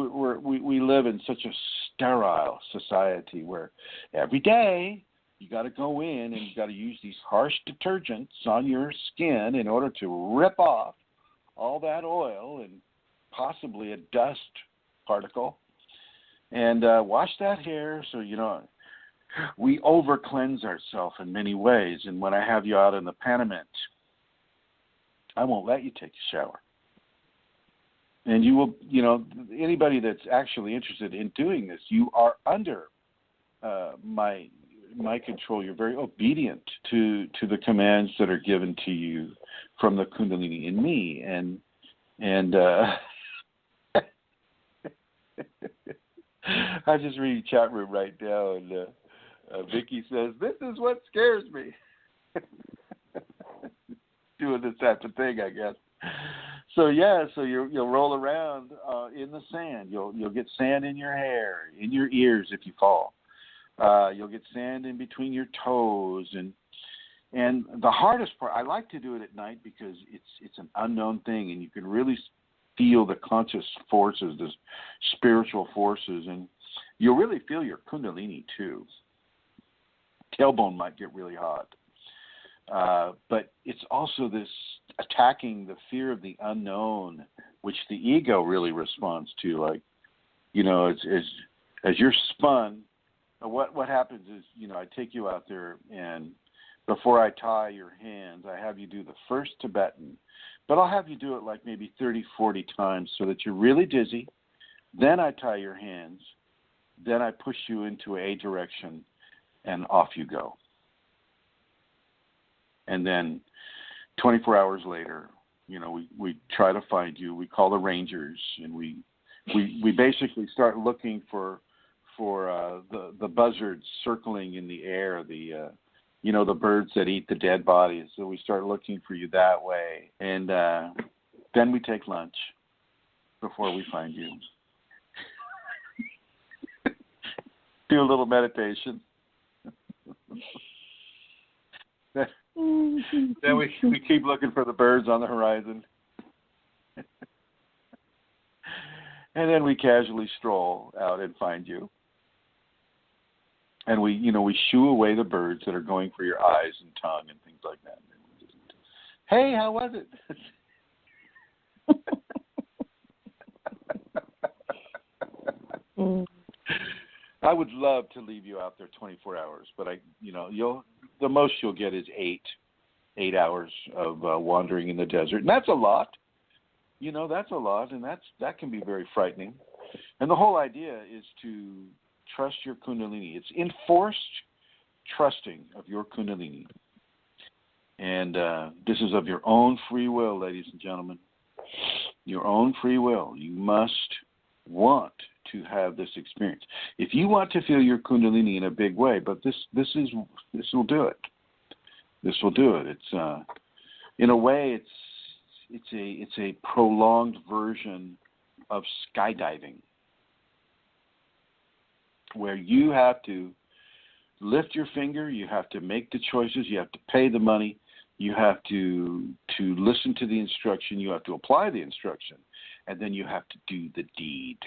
we live in such a sterile society where every day you got to go in and you got to use these harsh detergents on your skin in order to rip off all that oil and possibly a dust particle and wash that hair. So, we over cleanse ourselves in many ways. And when I have you out in the Panamint, I won't let you take a shower. And you will, anybody that's actually interested in doing this, you are under my control. You're very obedient to the commands that are given to you from the Kundalini in me. And I just read chat room right now, and Vicky says, "This is what scares me." Doing this type of thing, I guess. So yeah, so you'll roll around in the sand. You'll get sand in your hair, in your ears if you fall. You'll get sand in between your toes, and the hardest part. I like to do it at night because it's an unknown thing, and you can really feel the conscious forces, the spiritual forces, and you'll really feel your Kundalini too. Tailbone might get really hot. But it's also this attacking the fear of the unknown, which the ego really responds to. Like, as you're spun, what happens is, I take you out there, and before I tie your hands, I have you do the first Tibetan, but I'll have you do it like maybe 30, 40 times so that you're really dizzy. Then I tie your hands. Then I push you into a direction, and off you go. And then 24 hours later, we try to find you. We call the rangers, and we basically start looking for the buzzards circling in the air, the birds that eat the dead bodies. So we start looking for you that way, and then we take lunch before we find you. Do a little meditation. Then we keep looking for the birds on the horizon. And then we casually stroll out and find you. And we shoo away the birds that are going for your eyes and tongue and things like that. Hey, how was it? I would love to leave you out there 24 hours, but the most you'll get is 8 hours of wandering in the desert, and that's a lot. That's a lot, and that can be very frightening. And the whole idea is to trust your Kundalini. It's enforced trusting of your Kundalini, and this is of your own free will, ladies and gentlemen. Your own free will. You must want to have this experience. If you want to feel your Kundalini in a big way, but this will do it. This will do it. It's in a way it's a prolonged version of skydiving, where you have to lift your finger, you have to make the choices, you have to pay the money, you have to listen to the instruction, you have to apply the instruction, and then you have to do the deed.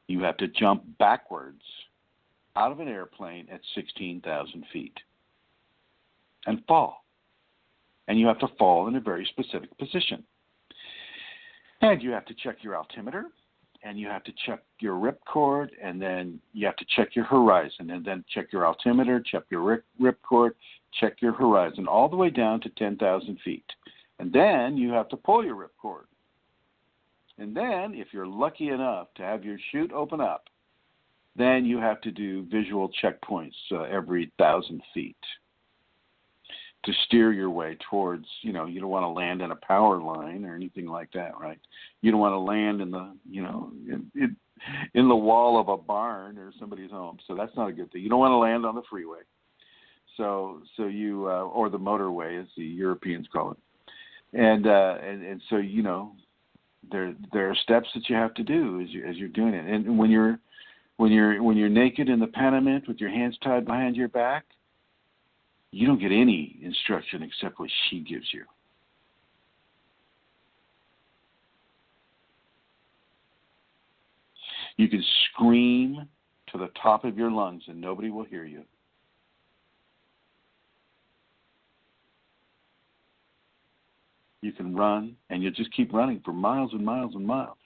You have to jump backwards out of an airplane at 16,000 feet and fall. And you have to fall in a very specific position. And you have to check your altimeter, and you have to check your ripcord, and then you have to check your horizon, and then check your altimeter, check your ripcord, check your horizon, all the way down to 10,000 feet. And then you have to pull your ripcord. And then, if you're lucky enough to have your chute open up, then you have to do visual checkpoints every 1,000 feet to steer your way towards, you don't want to land in a power line or anything like that, right? You don't want to land in the, in the wall of a barn or somebody's home. So that's not a good thing. You don't want to land on the freeway. So you, or the motorway, as the Europeans call it. And so, there are steps that you have to do as you're doing it. And when you're naked in the Panamint with your hands tied behind your back, you don't get any instruction except what she gives you. You can scream to the top of your lungs and nobody will hear you. You can run, and you'll just keep running for miles and miles and miles.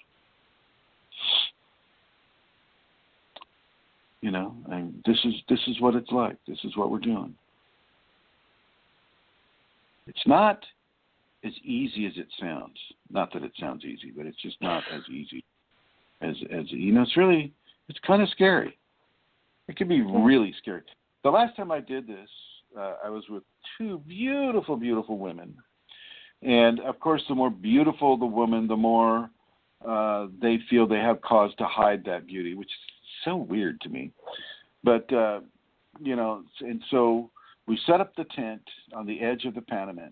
And this is what it's like. This is what we're doing. It's not as easy as it sounds. Not that it sounds easy, but it's just not as easy as it's kind of scary. It can be really scary. The last time I did this, I was with two beautiful, beautiful women. And, of course, the more beautiful the woman, the more they feel they have cause to hide that beauty, which is so weird to me. But, and so we set up the tent on the edge of the Panamint.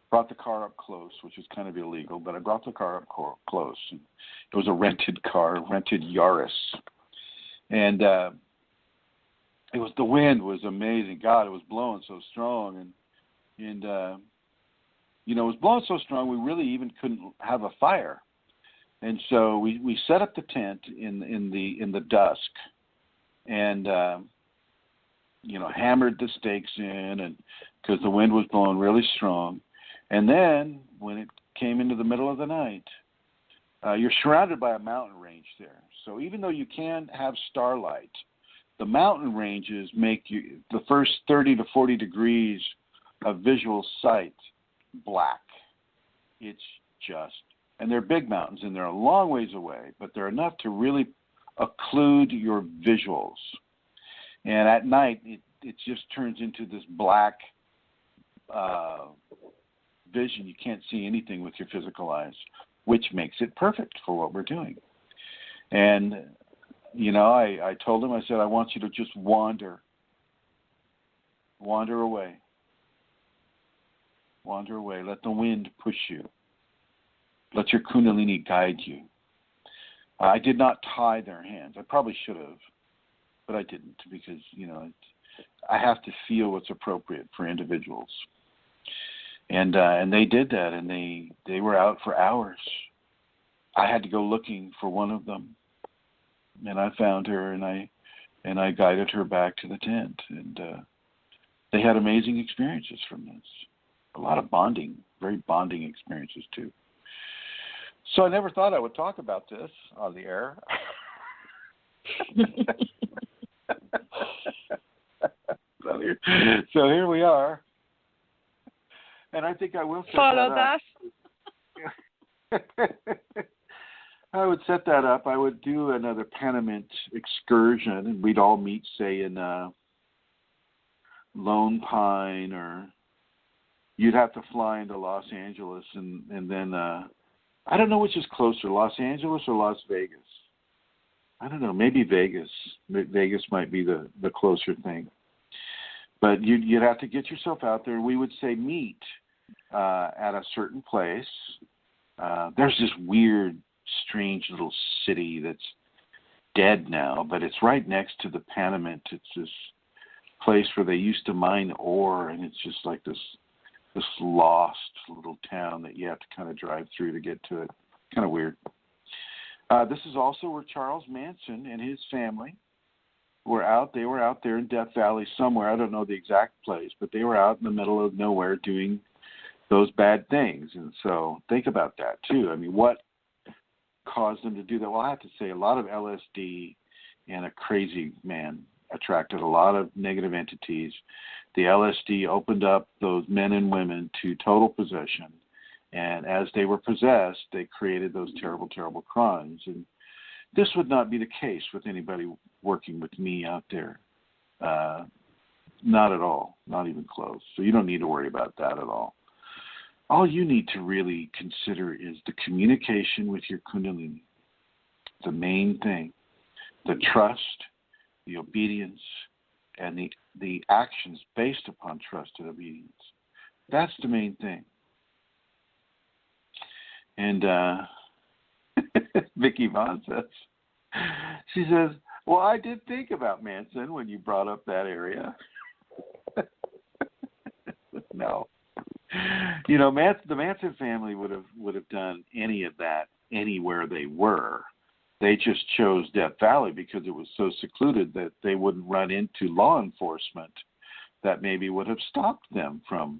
brought the car up close, which is kind of illegal, but I brought the car up close. And it was a rented car, rented Yaris. And the wind was amazing. God, it was blowing so strong. And it was blowing so strong we really even couldn't have a fire. And so we set up the tent in the dusk and, hammered the stakes in, and because the wind was blowing really strong. And then when it came into the middle of the night, you're surrounded by a mountain range there. So even though you can have starlight, the mountain ranges make you the first 30 to 40 degrees of visual sight black. It's just, and they're big mountains and they're a long ways away, but they're enough to really occlude your visuals. And at night, it just turns into this black vision. You can't see anything with your physical eyes, which makes it perfect for what we're doing. And, I told him, I said, I want you to just wander away. Wander away. Let the wind push you. Let your Kundalini guide you. I did not tie their hands. I probably should have, but I didn't because, I have to feel what's appropriate for individuals. And they did that, and they were out for hours. I had to go looking for one of them, and I found her, and I guided her back to the tent, and they had amazing experiences from this. A lot of bonding, very bonding experiences too. So I never thought I would talk about this on the air. So here we are. And I think I will set follow that. I would set that up. I would do another Panamint excursion, and we'd all meet, say, in Lone Pine, or you'd have to fly into Los Angeles, and then I don't know which is closer, Los Angeles or Las Vegas. I don't know, maybe Vegas. Vegas might be the closer thing. But you'd have to get yourself out there. We would say meet at a certain place. There's this weird, strange little city that's dead now, but it's right next to the Panamint. It's this place where they used to mine ore, and it's just like this lost little town that you have to kind of drive through to get to it. Kind of weird. This is also where Charles Manson and his family were out. They were out there in Death Valley somewhere. I don't know the exact place, but they were out in the middle of nowhere doing those bad things. And so think about that too. I mean, what caused them to do that? Well, I have to say a lot of LSD and a crazy man attracted a lot of negative entities. The LSD opened up those men and women to total possession. And as they were possessed, they created those terrible, terrible crimes. And this would not be the case with anybody working with me out there. Not at all. Not even close. So you don't need to worry about that at all. All you need to really consider is the communication with your Kundalini. The main thing. The trust, the obedience, and the actions based upon trust and obedience. That's the main thing. And Vicky Vaughn says, she says, well, I did think about Manson when you brought up that area. No. The Manson family would have done any of that anywhere they were. They just chose Death Valley because it was so secluded that they wouldn't run into law enforcement that maybe would have stopped them from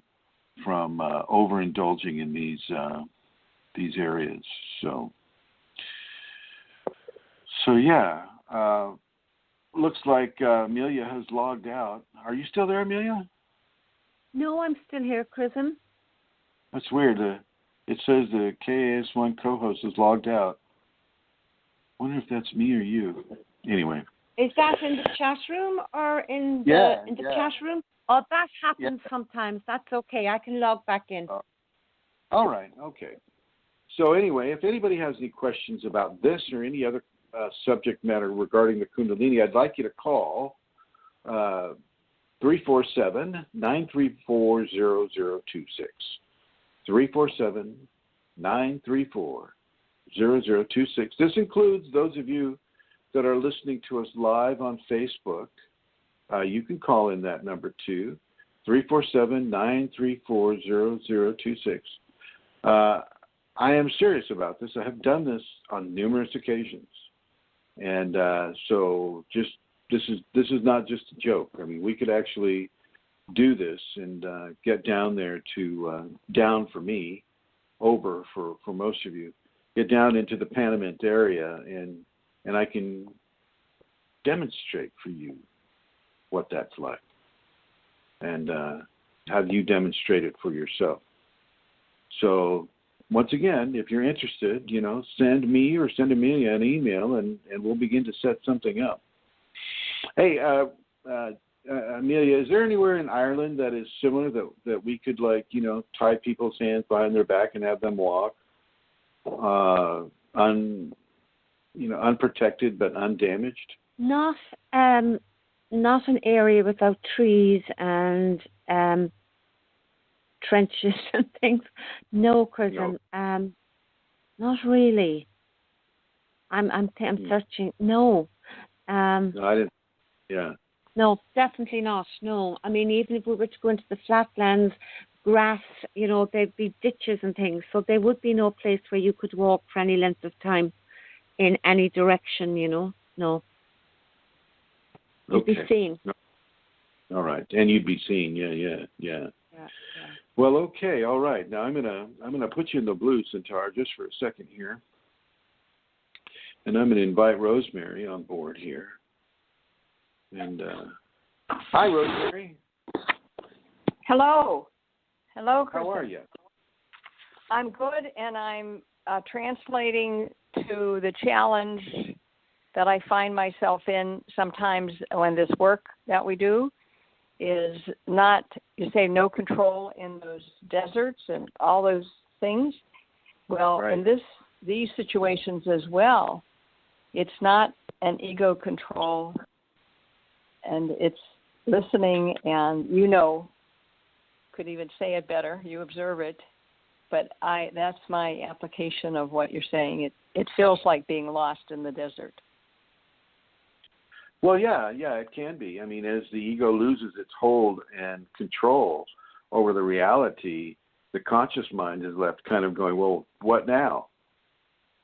overindulging in these areas. So yeah. Looks like Amelia has logged out. Are you still there, Amelia? No, I'm still here, Chrism. That's weird. It says the KAS1 co-host is logged out. Wonder if that's me or you. Anyway. Is that in the chat room or in the chat room? Oh, that happens sometimes. That's okay. I can log back in. All right. Okay. So anyway, if anybody has any questions about this or any other subject matter regarding the Kundalini, I'd like you to call 347-934-0026. 347-934-0026. This includes those of you that are listening to us live on Facebook. You can call in that number too, 347-934-0026. I am serious about this. I have done this on numerous occasions. And so just this is not just a joke. I mean, we could actually do this and get down there to down for me, over for most of you, get down into the Panamint area and I can demonstrate for you what that's like and have you demonstrate it for yourself. So once again, if you're interested, send me or send Amelia an email and we'll begin to set something up. Hey, Amelia, is there anywhere in Ireland that is similar that we could tie people's hands behind their back and have them walk unprotected but undamaged? Not an area without trees and trenches and things. No, Chrism. No. Not really. I'm searching. No. No, I didn't. Yeah. No, definitely not. No. I mean, even if we were to go into the flatlands, grass, there'd be ditches and things. So there would be no place where you could walk for any length of time in any direction, No. You'd be seen. All right. And you'd be seen. Yeah. Well, okay. All right. Now I'm gonna put you in the blue, Centaur, just for a second here. And I'm going to invite Rosemary on board here. And hi, Rosemary. Hello. Hello, Chrism. How are you? I'm good, and I'm translating to the challenge that I find myself in sometimes when this work that we do is not, you say, no control in those deserts and all those things. Well, right. In these situations as well, it's not an ego control, and it's listening, and could even say it better. You observe it, but that's my application of what you're saying. It feels like being lost in the desert. Well, yeah, it can be. I mean, as the ego loses its hold and control over the reality, the conscious mind is left kind of going, well, what now?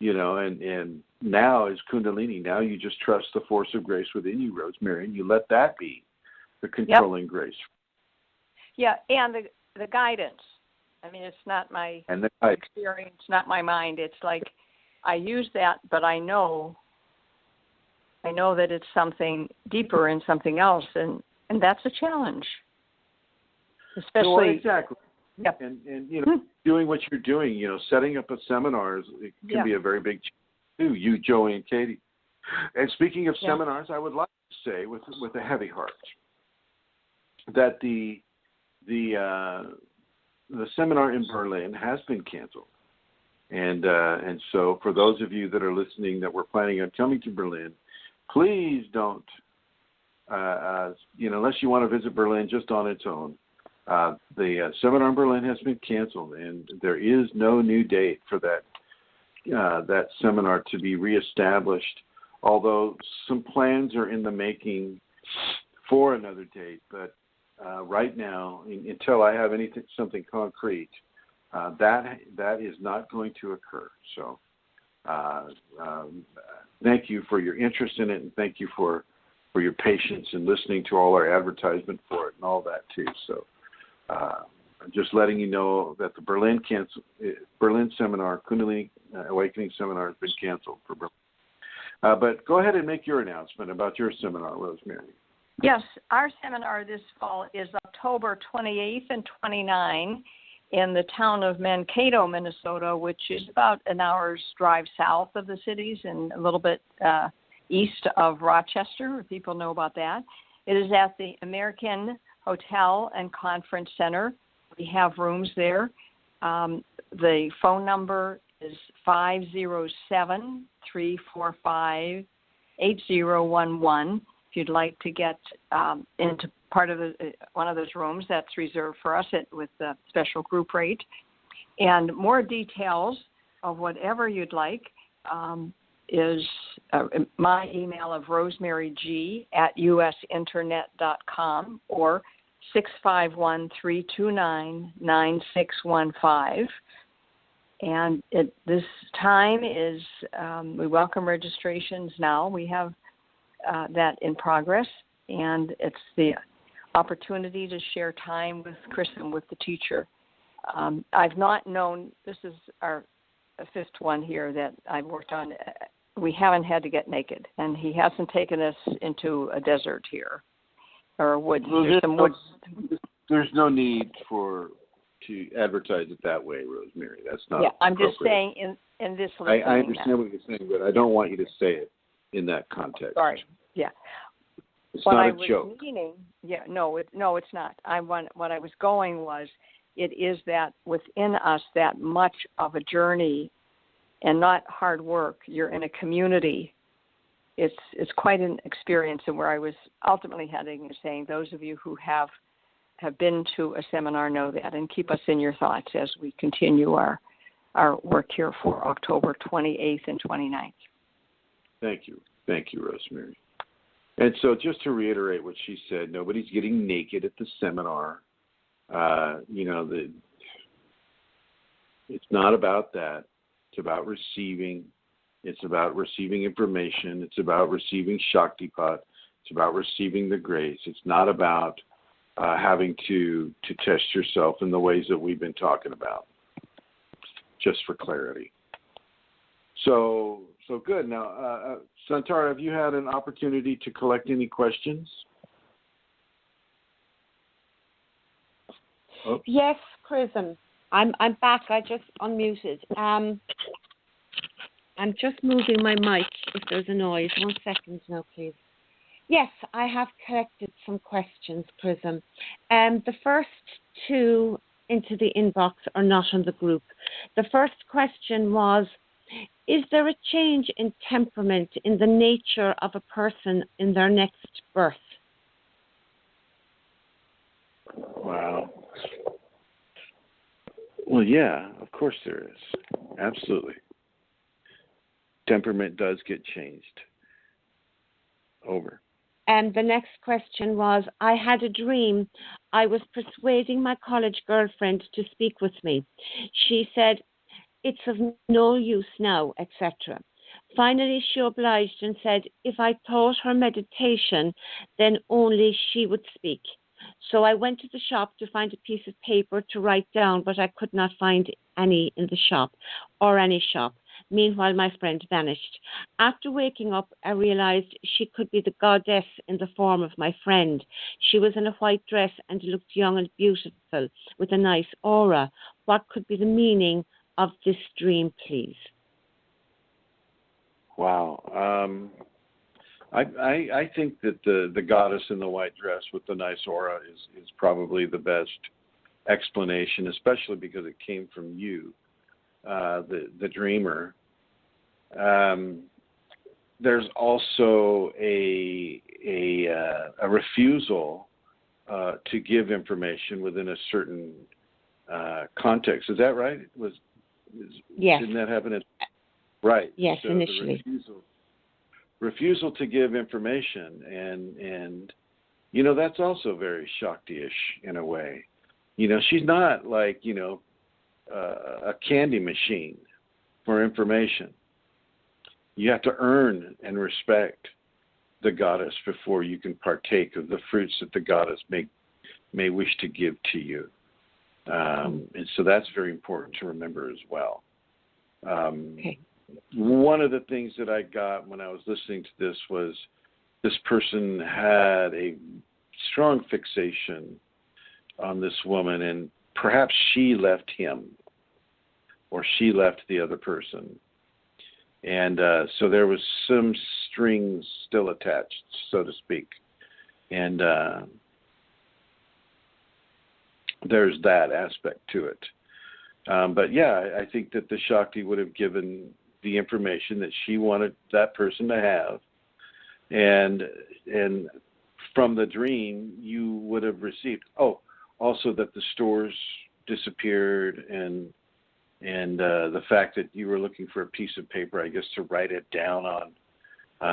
And now is Kundalini. Now you just trust the force of grace within you, Rosemary, and you let that be the controlling grace. Yeah, and the guidance. I mean, it's not my experience, not my mind. It's like I use that, but I know that it's something deeper and something else, and that's a challenge. Especially well, exactly. Yep. And doing what you're doing, setting up a seminar can be a very big challenge too, you, Joey, and Katie. And speaking of seminars, I would like to say with a heavy heart that the seminar in Berlin has been canceled. And so for those of you that are listening that were planning on coming to Berlin, please don't, unless you want to visit Berlin just on its own. The seminar in Berlin has been canceled, and there is no new date for that seminar to be reestablished, although some plans are in the making for another date. But right now, until I have something concrete, that is not going to occur. So thank you for your interest in it, and thank you for your patience in listening to all our advertisement for it and all that too. So I'm just letting you know that the Berlin seminar, Kundalini Awakening Seminar, has been canceled for Berlin. But go ahead and make your announcement about your seminar, Rosemary. Yes, our seminar this fall is October 28th and 29th in the town of Mankato, Minnesota, which is about an hour's drive south of the cities and a little bit east of Rochester, if people know about that. It is at the American Hotel and Conference Center. We have rooms there. The phone number is 507-345-8011. If you'd like to get into part of one of those rooms, that's reserved for us with a special group rate. And more details of whatever you'd like is my email of rosemaryg@usinternet.com or 651-329-9615. And this time is, we welcome registrations now. We have that in progress, and it's the opportunity to share time with Chrism, with the teacher. I've not known, this is our fifth one here that I've worked on. We haven't had to get naked, and he hasn't taken us into a desert here or a woods. There's no need to advertise it that way, Rosemary. That's not. Yeah, I'm just saying in this. I understand what you're saying, but I don't want you to say it in that context. Sorry. Yeah. It's what not I a was joke. Meaning, no, it's not. What I was going was, it is that within us that much of a journey, and not hard work. You're in a community. It's quite an experience, and where I was ultimately heading is saying those of you who have been to a seminar know that, and keep us in your thoughts as we continue our work here for October 28th and 29th. Thank you, Rosemary. And so, just to reiterate what she said, nobody's getting naked at the seminar. It's not about that. It's about receiving. It's about receiving information. It's about receiving Shaktipat. It's about receiving the grace. It's not about having to test yourself in the ways that we've been talking about, just for clarity. So good. Now, Santara, have you had an opportunity to collect any questions? Oops. Yes, Chrism. I'm back. I just unmuted. I'm just moving my mic if there's a noise. 1 second now, please. Yes, I have collected some questions, Chrism. The first two into the inbox are not on the group. The first question was, is there a change in temperament in the nature of a person in their next birth? Wow. Well, yeah, of course there is. Absolutely. Temperament does get changed. Over. And the next question was, I had a dream. I was persuading my college girlfriend to speak with me. She said, it's of no use now, etc. Finally, she obliged and said, if I taught her meditation, then only she would speak. So I went to the shop to find a piece of paper to write down, but I could not find any in the shop or any shop. Meanwhile, my friend vanished. After waking up, I realized she could be the goddess in the form of my friend. She was in a white dress and looked young and beautiful with a nice aura. What could be the meaning of this dream, please? Wow. I think that the goddess in the white dress with the nice aura is probably the best explanation, especially because it came from you, the dreamer. There's also a refusal to give information within a certain context. Is that right? Yes. Didn't that happen? Right. Yes, so initially. Refusal to give information, and that's also very Shakti-ish in a way. She's not like a candy machine for information. You have to earn and respect the goddess before you can partake of the fruits that the goddess may wish to give to you. And so that's very important to remember as well. Okay. One of the things that I got when I was listening to this was this person had a strong fixation on this woman, and perhaps she left him or she left the other person. And so there was some strings still attached, so to speak. And there's that aspect to it. But yeah, I think that the Shakti would have given the information that she wanted that person to have. And from the dream, you would have received, also that the stores disappeared and And the fact that you were looking for a piece of paper, I guess, to write it down on,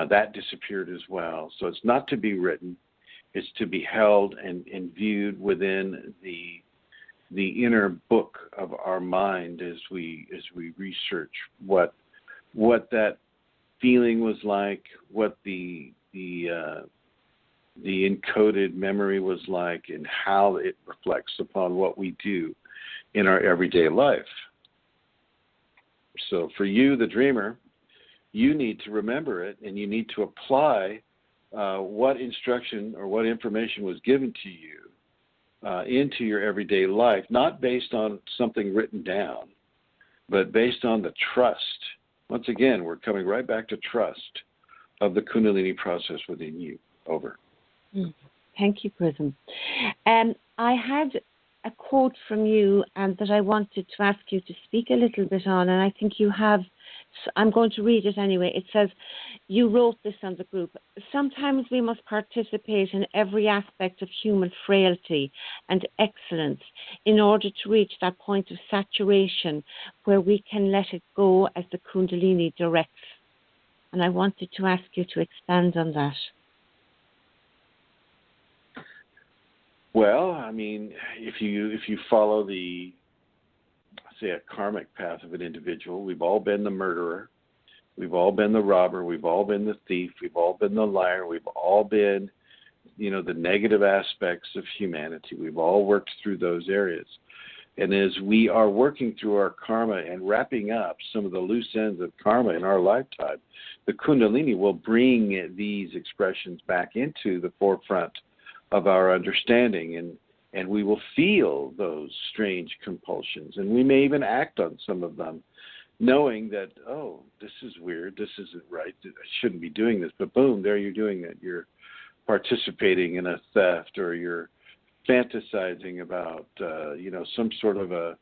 that disappeared as well. So it's not to be written. It's to be held and viewed within the inner book of our mind as we research what that feeling was like, what the encoded memory was like, and how it reflects upon what we do in our everyday life. So for you, the dreamer, you need to remember it, and you need to apply what instruction or what information was given to you into your everyday life, not based on something written down, but based on the trust. Once again, we're coming right back to trust of the Kundalini process within you. Over. Thank you, Chrism. I had a quote from you that I wanted to ask you to speak a little bit on, and I think you have. I'm going to read it anyway. It says, you wrote this on the group: sometimes we must participate in every aspect of human frailty and excellence in order to reach that point of saturation where we can let it go as the Kundalini directs. And I wanted to ask you to expand on that. Well, I mean, if you follow the, say, a karmic path of an individual, we've all been the murderer, we've all been the robber, we've all been the thief, we've all been the liar, we've all been, the negative aspects of humanity. We've all worked through those areas. And as we are working through our karma and wrapping up some of the loose ends of karma in our lifetime, the Kundalini will bring these expressions back into the forefront of our understanding, and we will feel those strange compulsions, and we may even act on some of them, knowing that, oh, this is weird, this isn't right, I shouldn't be doing this, but boom, there you're doing it. You're participating in a theft, or you're fantasizing about some sort of a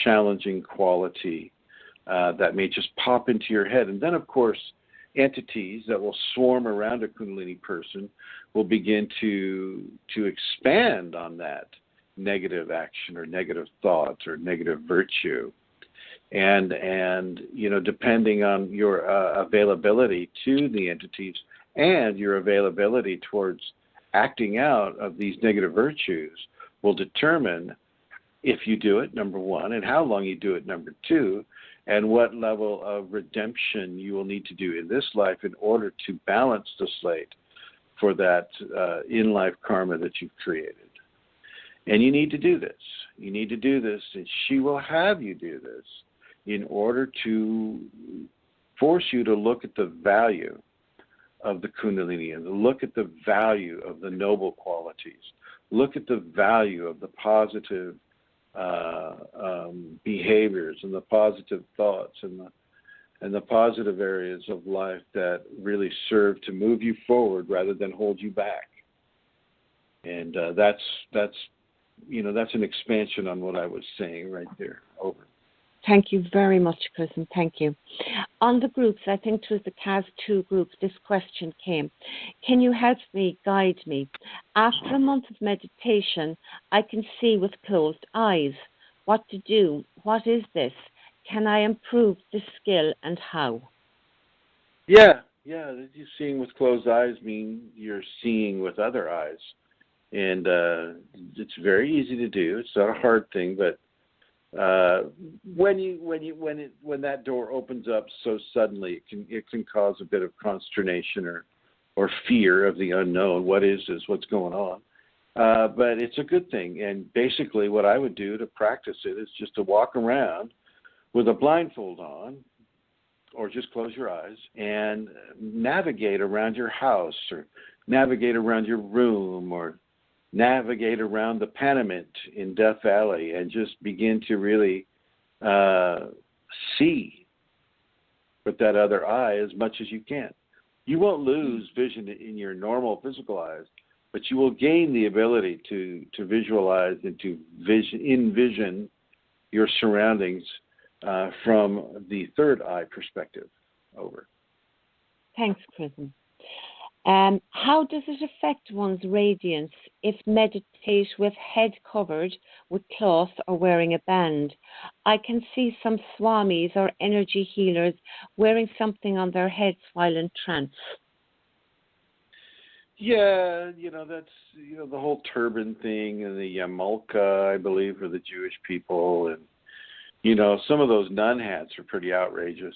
challenging quality that may just pop into your head. And then, of course, entities that will swarm around a Kundalini person will begin to expand on that negative action or negative thought or negative virtue. And depending on your availability to the entities and your availability towards acting out of these negative virtues will determine if you do it, number one, and how long you do it, number two, and what level of redemption you will need to do in this life in order to balance the slate for that in-life karma that you've created. And you need to do this. You need to do this, and she will have you do this in order to force you to look at the value of the Kundalini and look at the value of the noble qualities. Look at the value of the positive behaviors and the positive thoughts and the positive areas of life that really serve to move you forward rather than hold you back. And that's an expansion on what I was saying right there. Over. Thank you very much, Chrism. Thank you. On the groups, I think it was the CAS2 group, this question came. Can you help me, guide me? After a month of meditation, I can see with closed eyes. What to do? What is this? Can I improve this skill, and how? Yeah. You seeing with closed eyes mean you're seeing with other eyes. And it's very easy to do. It's not a hard thing, but when that door opens up so suddenly, it can cause a bit of consternation or fear of the unknown. What is this? What's going on? But it's a good thing. And basically, what I would do to practice it is just to walk around with a blindfold on, or just close your eyes and navigate around your house, or navigate around your room, or navigate around the Panamint in Death Valley, and just begin to really see with that other eye as much as you can. You won't lose vision in your normal physical eyes, but you will gain the ability to visualize and to envision your surroundings from the third eye perspective. Over. Thanks, Chrism. How does it affect one's radiance if meditate with head covered with cloth or wearing a band? I can see some swamis or energy healers wearing something on their heads while in trance. Yeah, that's the whole turban thing and the yarmulke, I believe, for the Jewish people, and some of those nun hats are pretty outrageous.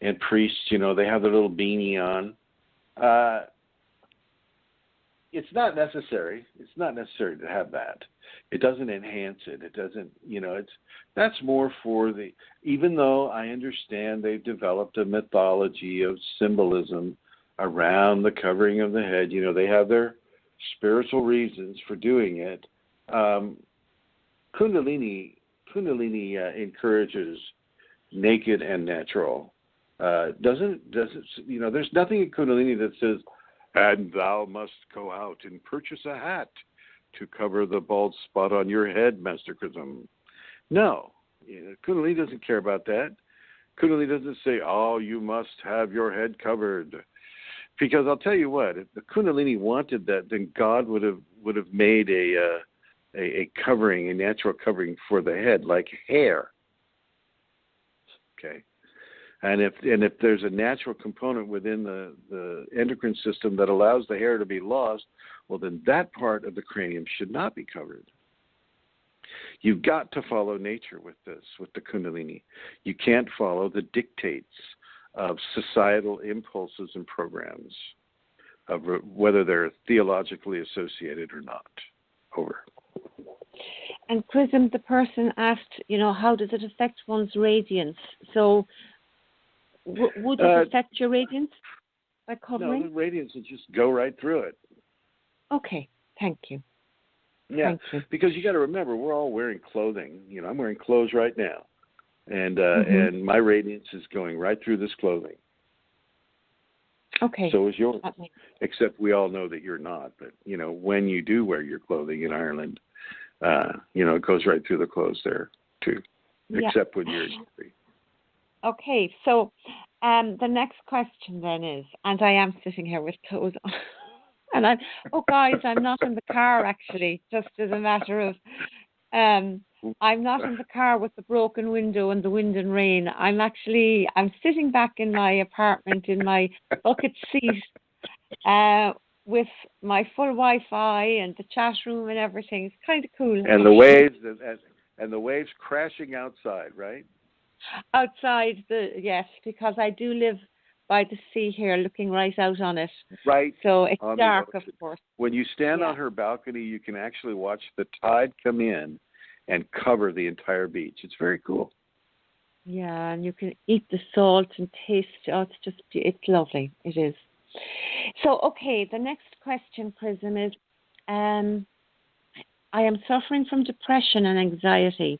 And priests, they have their little beanie on. It's not necessary. It's not necessary to have that. It doesn't enhance it. It doesn't, that's more for even though I understand they've developed a mythology of symbolism around the covering of the head. They have their spiritual reasons for doing it. Kundalini encourages naked and natural. Doesn't there's nothing in Kundalini that says, and thou must go out and purchase a hat to cover the bald spot on your head, Master Chrism. No, Kundalini doesn't care about that. Kundalini doesn't say, oh, you must have your head covered. Because I'll tell you what, if the Kundalini wanted that, then God would have made a covering, a natural covering for the head, like hair. Okay. And if there's a natural component within the endocrine system that allows the hair to be lost, well, then that part of the cranium should not be covered. You've got to follow nature with this, with the Kundalini. You can't follow the dictates of societal impulses and programs, of whether they're theologically associated or not. Over. And Chrism, the person asked, how does it affect one's radiance? So would it affect your radiance by covering? No, the radiance will just go right through it. Okay, thank you. Yeah, thank you. Because you got to remember, we're all wearing clothing. I'm wearing clothes right now, and my radiance is going right through this clothing. Okay. So is yours. Except we all know that you're not. But when you do wear your clothing in Ireland, it goes right through the clothes there too. Yeah. Except when you're free. Okay, so the next question then is, and I am sitting here with clothes on, and guys, I'm not in the car actually, just as a matter of, I'm not in the car with the broken window and the wind and rain. I'm sitting back in my apartment in my bucket seat with my full Wi-Fi and the chat room and everything. It's kind of cool. And the waves and the waves crashing outside, right? Outside, yes, because I do live by the sea here, looking right out on it. Right. So it's dark, of course. When you stand on her balcony, you can actually watch the tide come in and cover the entire beach. It's very cool. Yeah, and you can eat the salt and taste. Oh, it's lovely. It is. So, okay, the next question, Chrism, is I am suffering from depression and anxiety.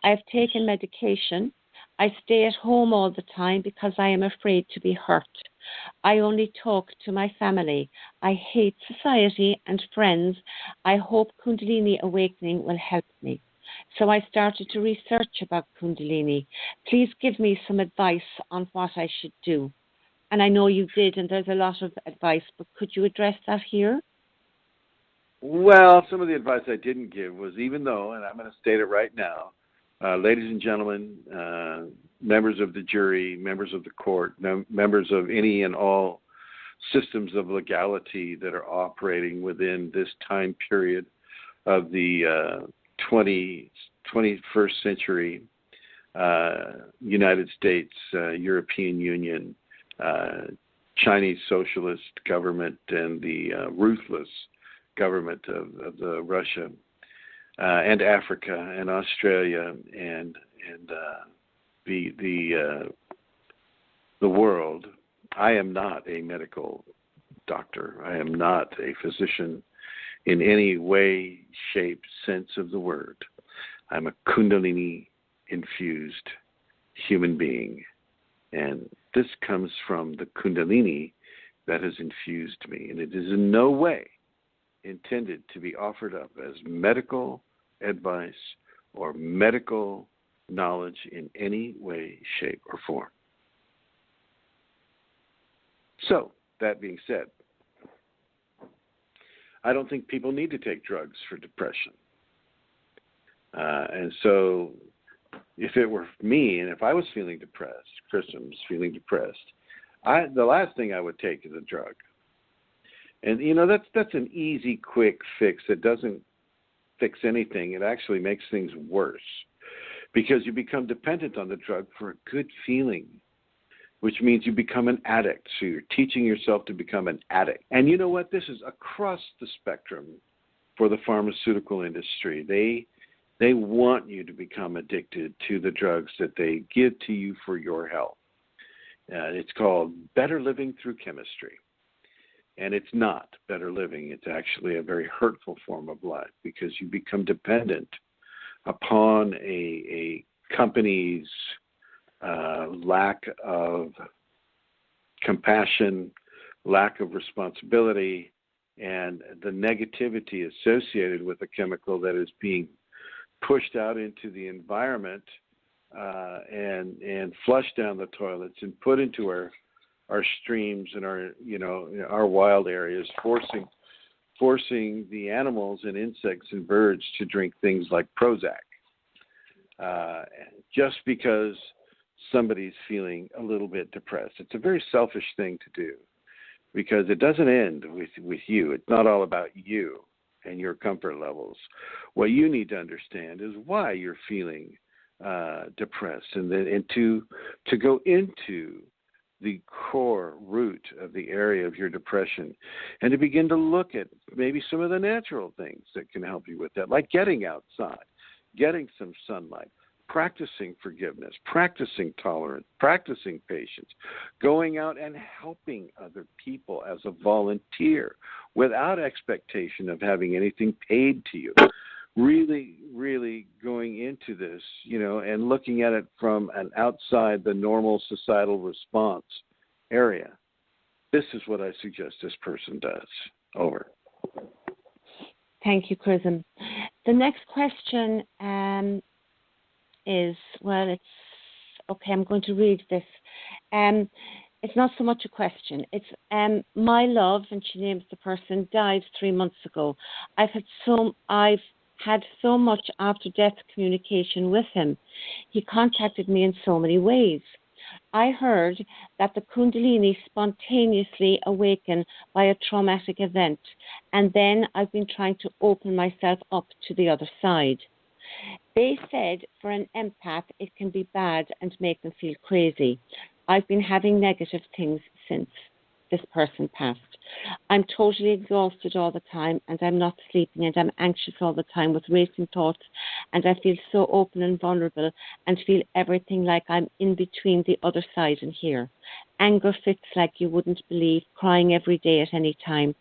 I have taken medication. I stay at home all the time because I am afraid to be hurt. I only talk to my family. I hate society and friends. I hope Kundalini awakening will help me. So I started to research about Kundalini. Please give me some advice on what I should do. And I know you did, and there's a lot of advice, but could you address that here? Well, some of the advice I didn't give was, even though, and I'm going to state it right now, ladies and gentlemen, members of the jury, members of the court, members of any and all systems of legality that are operating within this time period of the 21st century United States, European Union, Chinese socialist government, and the ruthless government of the Russia, and Africa and Australia and the world. I am not a medical doctor. I am not a physician in any way, shape, sense of the word. I'm a Kundalini infused human being, and this comes from the Kundalini that has infused me, and it is in no way intended to be offered up as medical advice or medical knowledge in any way, shape, or form. So, that being said, I don't think people need to take drugs for depression. And so if it were me, and if I was feeling depressed, Chrism was feeling depressed, the last thing I would take is a drug. And, that's an easy, quick fix that doesn't fix anything. It actually makes things worse because you become dependent on the drug for a good feeling, which means you become an addict. So you're teaching yourself to become an addict. And you know what? This is across the spectrum for the pharmaceutical industry. They want you to become addicted to the drugs that they give to you for your health. It's called better living through chemistry. And it's not better living. It's actually a very hurtful form of life because you become dependent upon a company's lack of compassion, lack of responsibility, and the negativity associated with a chemical that is being pushed out into the environment and flushed down the toilets and put into our streams and our wild areas, forcing the animals and insects and birds to drink things like Prozac, just because somebody's feeling a little bit depressed. It's a very selfish thing to do because it doesn't end with you. It's not all about you and your comfort levels. What you need to understand is why you're feeling depressed, and to go into the core root of the area of your depression and to begin to look at maybe some of the natural things that can help you with that, like getting outside, getting some sunlight, practicing forgiveness, practicing tolerance, practicing patience, going out and helping other people as a volunteer without expectation of having anything paid to you. Really, really going into this, and looking at it from an outside the normal societal response area. This is what I suggest this person does. Over. Thank you, Chrism. The next question is, it's okay, I'm going to read this. It's not so much a question. It's my love, and she names the person, died 3 months ago. I've had so much after-death communication with him. He contacted me in so many ways. I heard that the Kundalini spontaneously awaken by a traumatic event, and then I've been trying to open myself up to the other side. They said for an empath it can be bad and make them feel crazy. I've been having negative things since this person passed. I'm totally exhausted all the time, and I'm not sleeping, and I'm anxious all the time with racing thoughts, and I feel so open and vulnerable and feel everything like I'm in between the other side and here. Anger fits like you wouldn't believe, crying every day at any time,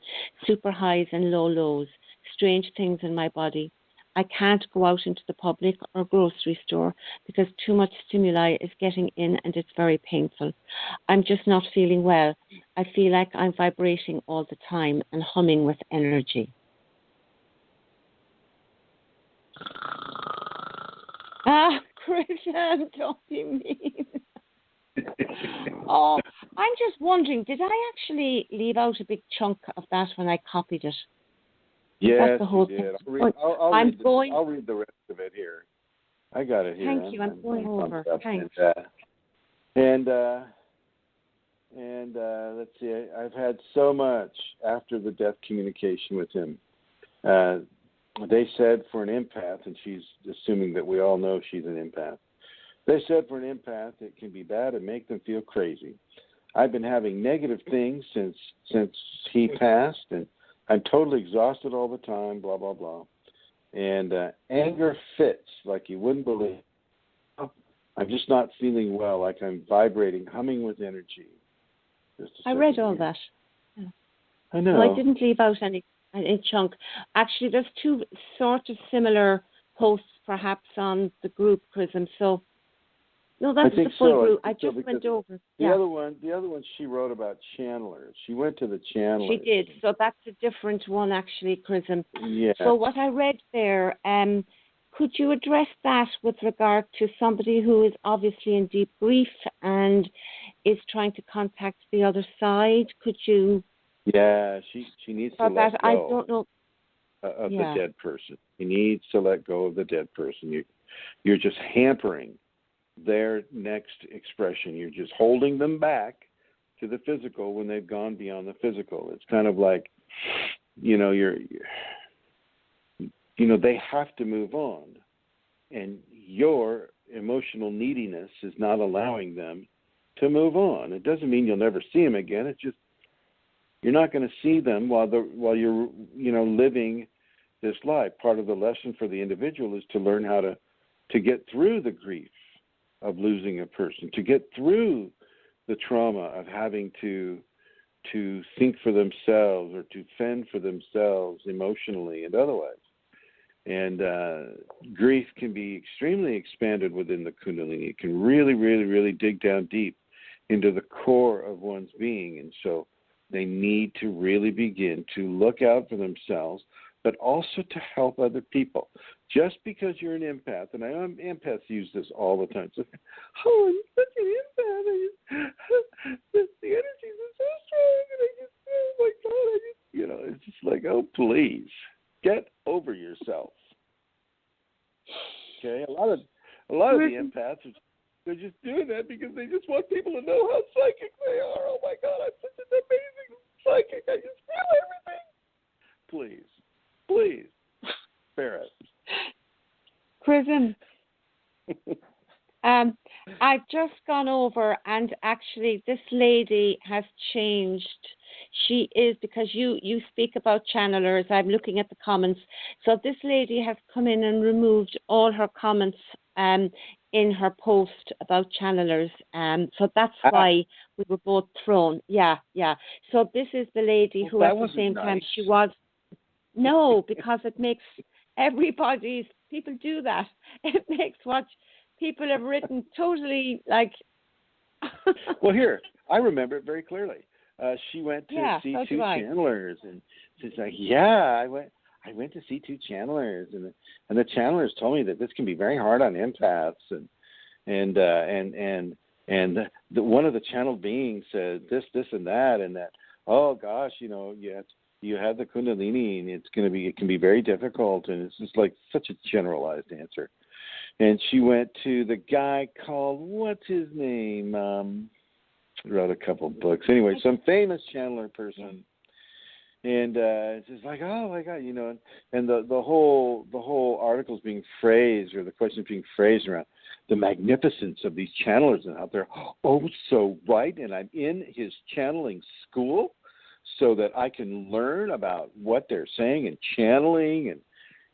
super highs and low lows, strange things in my body. I can't go out into the public or grocery store because too much stimuli is getting in and it's very painful. I'm just not feeling well. I feel like I'm vibrating all the time and humming with energy. Chrism, don't be mean. Oh, I'm just wondering, did I actually leave out a big chunk of that when I copied it? Yes, the whole you did. thing. I'll read the rest of it here. I got it here. Thank you. I'm going over. Thanks. And let's see. I've had so much after the death communication with him. They said for an empath, and she's assuming that we all know she's an empath. They said for an empath it can be bad and make them feel crazy. I've been having negative things since he passed, and I'm totally exhausted all the time, blah, blah, blah. And anger fits like you wouldn't believe. I'm just not feeling well, like I'm vibrating, humming with energy. I read all that. Yeah. I know. Well, I didn't leave out any chunk. Actually, there's two sort of similar posts perhaps on the group, Chrism. So, no, that's the full group. I just went over. The other one she wrote about channelers. She went to the channelers. She did. So that's a different one, actually, Chrism. Yeah. So what I read there, could you address that with regard to somebody who is obviously in deep grief and is trying to contact the other side? Could you Yeah, she needs to For let that, go I don't know. of Yeah. the dead person. He needs to let go of the dead person. You're just hampering their next expression. You're just holding them back to the physical when they've gone beyond the physical. It's kind of like, they have to move on, and your emotional neediness is not allowing them to move on. It doesn't mean you'll never see them again. It's just you're not going to see them while you're living this life. Part of the lesson for the individual is to learn how to get through the grief of losing a person, to get through the trauma of having to think for themselves or to fend for themselves emotionally and otherwise. And grief can be extremely expanded within the Kundalini. It can really, really, really dig down deep into the core of one's being. And so they need to really begin to look out for themselves, but also to help other people. Just because you're an empath, and I know empaths use this all the time. So, oh, I'm such an empath. The energies are so strong, and I just, oh my God, it's just like, oh, please, get over yourself. Okay, a lot of the empaths, they're just doing that because they just want people to know how psychic they are. Oh my God, I'm such an amazing psychic. I just feel everything. Please, spare it. Chrism, I've just gone over, and actually this lady has changed. She is, because you speak about channelers, I'm looking at the comments. So this lady has come in and removed all her comments in her post about channelers. So that's why we were both thrown. Yeah. So this is the lady who at the same time she was. No, because it makes people do that. It makes what people have written totally like. Well, here, I remember it very clearly. She went to see so two channelers, and she's like, I went to see two channelers, and the channelers told me that this can be very hard on empaths, and one of the channeled beings said this and that, and that, oh gosh, you have the Kundalini, and it can be very difficult, and it's just like such a generalized answer. And she went to the guy called, what's his name? Wrote a couple of books. Anyway, some famous channeler person. And it's just like, oh my God, and the whole article's being phrased, or the question's being phrased around the magnificence of these channelers and out there. Oh, so right, and I'm in his channeling school so that I can learn about what they're saying and channeling,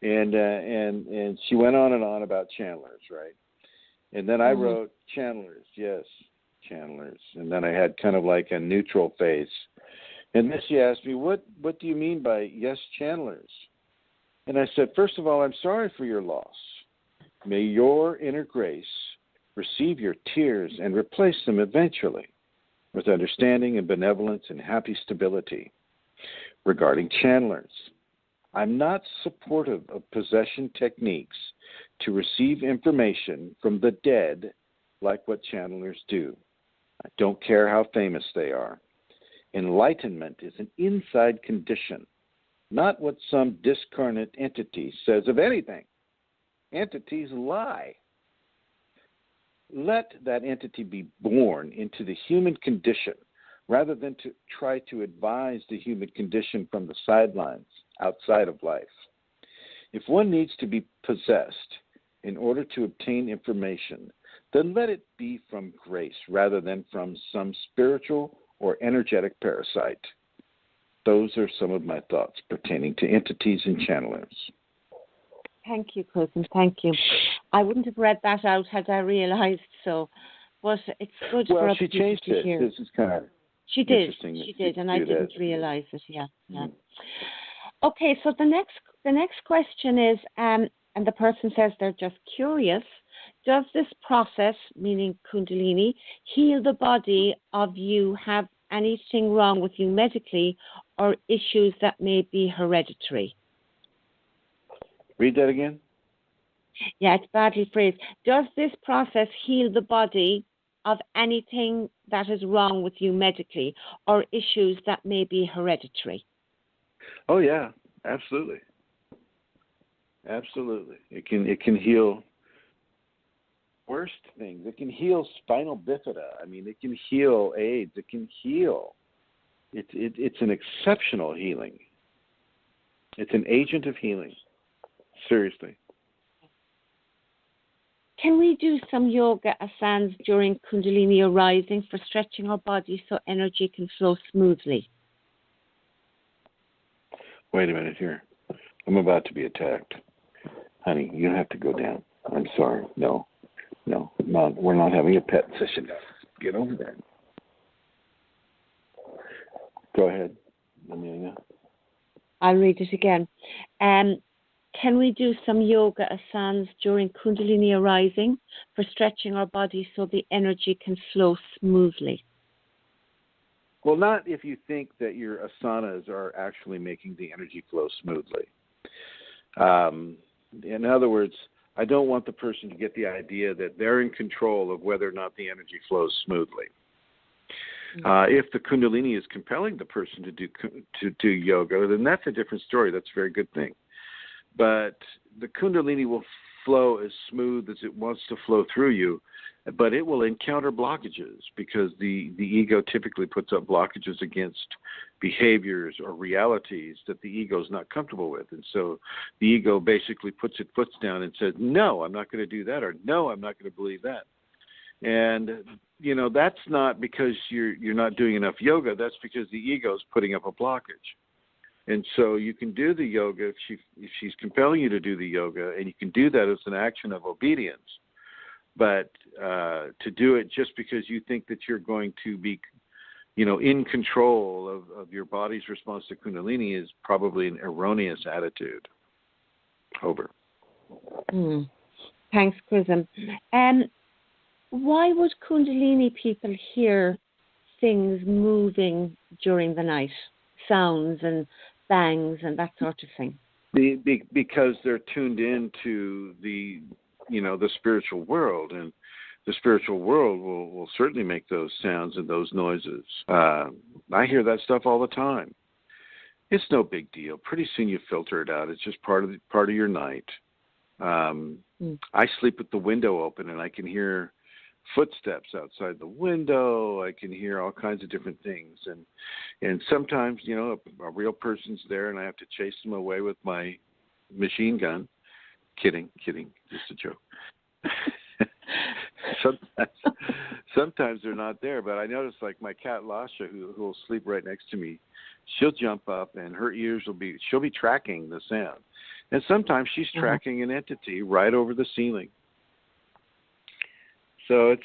and she went on and on about channelers, right? And then I wrote channelers, yes, channelers, and then I had kind of like a neutral face. And then she asked me, what do you mean by yes, channelers? And I said, first of all, I'm sorry for your loss. May your inner grace receive your tears and replace them eventually with understanding and benevolence and happy stability. Regarding channelers, I'm not supportive of possession techniques to receive information from the dead like what channelers do. I don't care how famous they are. Enlightenment is an inside condition, not what some discarnate entity says of anything. Entities lie. Let that entity be born into the human condition rather than to try to advise the human condition from the sidelines outside of life. If one needs to be possessed in order to obtain information, then let it be from grace rather than from some spiritual or energetic parasite. Those are some of my thoughts pertaining to entities and channelers. Thank you, Chrism. Thank you. I wouldn't have read that out had I realized so, but it's good for other people to hear. This is kind of interesting. She did, and I didn't realize it. Yeah. Okay, so the next question is, and the person says they're just curious. Does this process, meaning Kundalini, heal the body of you have anything wrong with you medically or issues that may be hereditary? Read that again. Yeah, it's badly phrased. Does this process heal the body of anything that is wrong with you medically or issues that may be hereditary? Oh yeah, absolutely. Absolutely. It can heal worst things. It can heal spinal bifida. I mean, it can heal AIDS. It can heal. It's an exceptional healing. It's an agent of healing. Seriously. Can we do some yoga asanas during Kundalini arising for stretching our body so energy can flow smoothly? Wait a minute here. I'm about to be attacked. Honey, you have to go down. I'm sorry. No, we're not having a pet session. Get over there. Go ahead, Amelia. I'll read it again. Can we do some yoga asanas during Kundalini arising for stretching our body so the energy can flow smoothly? Well, not if you think that your asanas are actually making the energy flow smoothly. In other words, I don't want the person to get the idea that they're in control of whether or not the energy flows smoothly. If the Kundalini is compelling the person to do yoga, then that's a different story. That's a very good thing. But the Kundalini will flow as smooth as it wants to flow through you, but it will encounter blockages because the ego typically puts up blockages against behaviors or realities that the ego is not comfortable with. And so the ego basically puts its foot down and says, no, I'm not going to do that, or no, I'm not going to believe that. And, that's not because you're not doing enough yoga. That's because the ego is putting up a blockage. And so you can do the yoga if she's compelling you to do the yoga, and you can do that as an action of obedience. But to do it just because you think that you're going to be, in control of your body's response to Kundalini is probably an erroneous attitude. Over. Thanks, Chrism. Why would Kundalini people hear things moving during the night, sounds and bangs and that sort of thing? Because they're tuned into the spiritual world, and the spiritual world will certainly make those sounds and those noises. I hear that stuff all the time. It's no big deal. Pretty soon you filter it out. It's just part of your night. I sleep with the window open, and I can hear footsteps outside the window. I can hear all kinds of different things, and sometimes a real person's there, and I have to chase them away with my machine gun. Kidding, just a joke. Sometimes they're not there, but I notice, like my cat Lasha, who will sleep right next to me, she'll jump up and her ears she'll be tracking the sound, and sometimes she's tracking an entity right over the ceiling. So it's,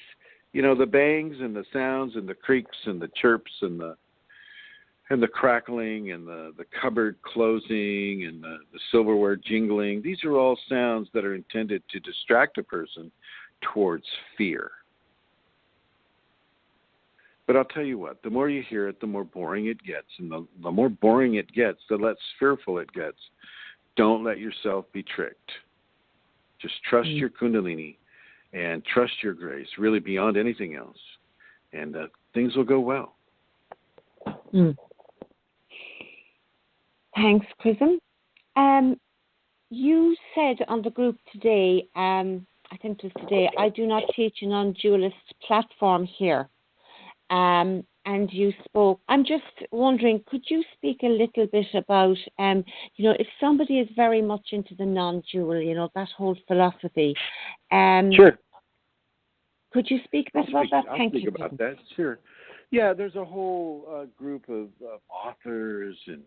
the bangs and the sounds and the creaks and the chirps and the crackling and the cupboard closing and the silverware jingling. These are all sounds that are intended to distract a person towards fear. But I'll tell you what, the more you hear it, the more boring it gets. And the more boring it gets, the less fearful it gets. Don't let yourself be tricked. Just trust your Kundalini. And trust your grace, really beyond anything else. And things will go well. Thanks, Chrism. You said on the group today, I think it was today, I do not teach a non-dualist platform here. And you spoke, I'm just wondering, could you speak a little bit about, if somebody is very much into the non-dual, that whole philosophy. Sure. Could you speak a bit about that? I'll speak about that, sure. Yeah, there's a whole group of authors and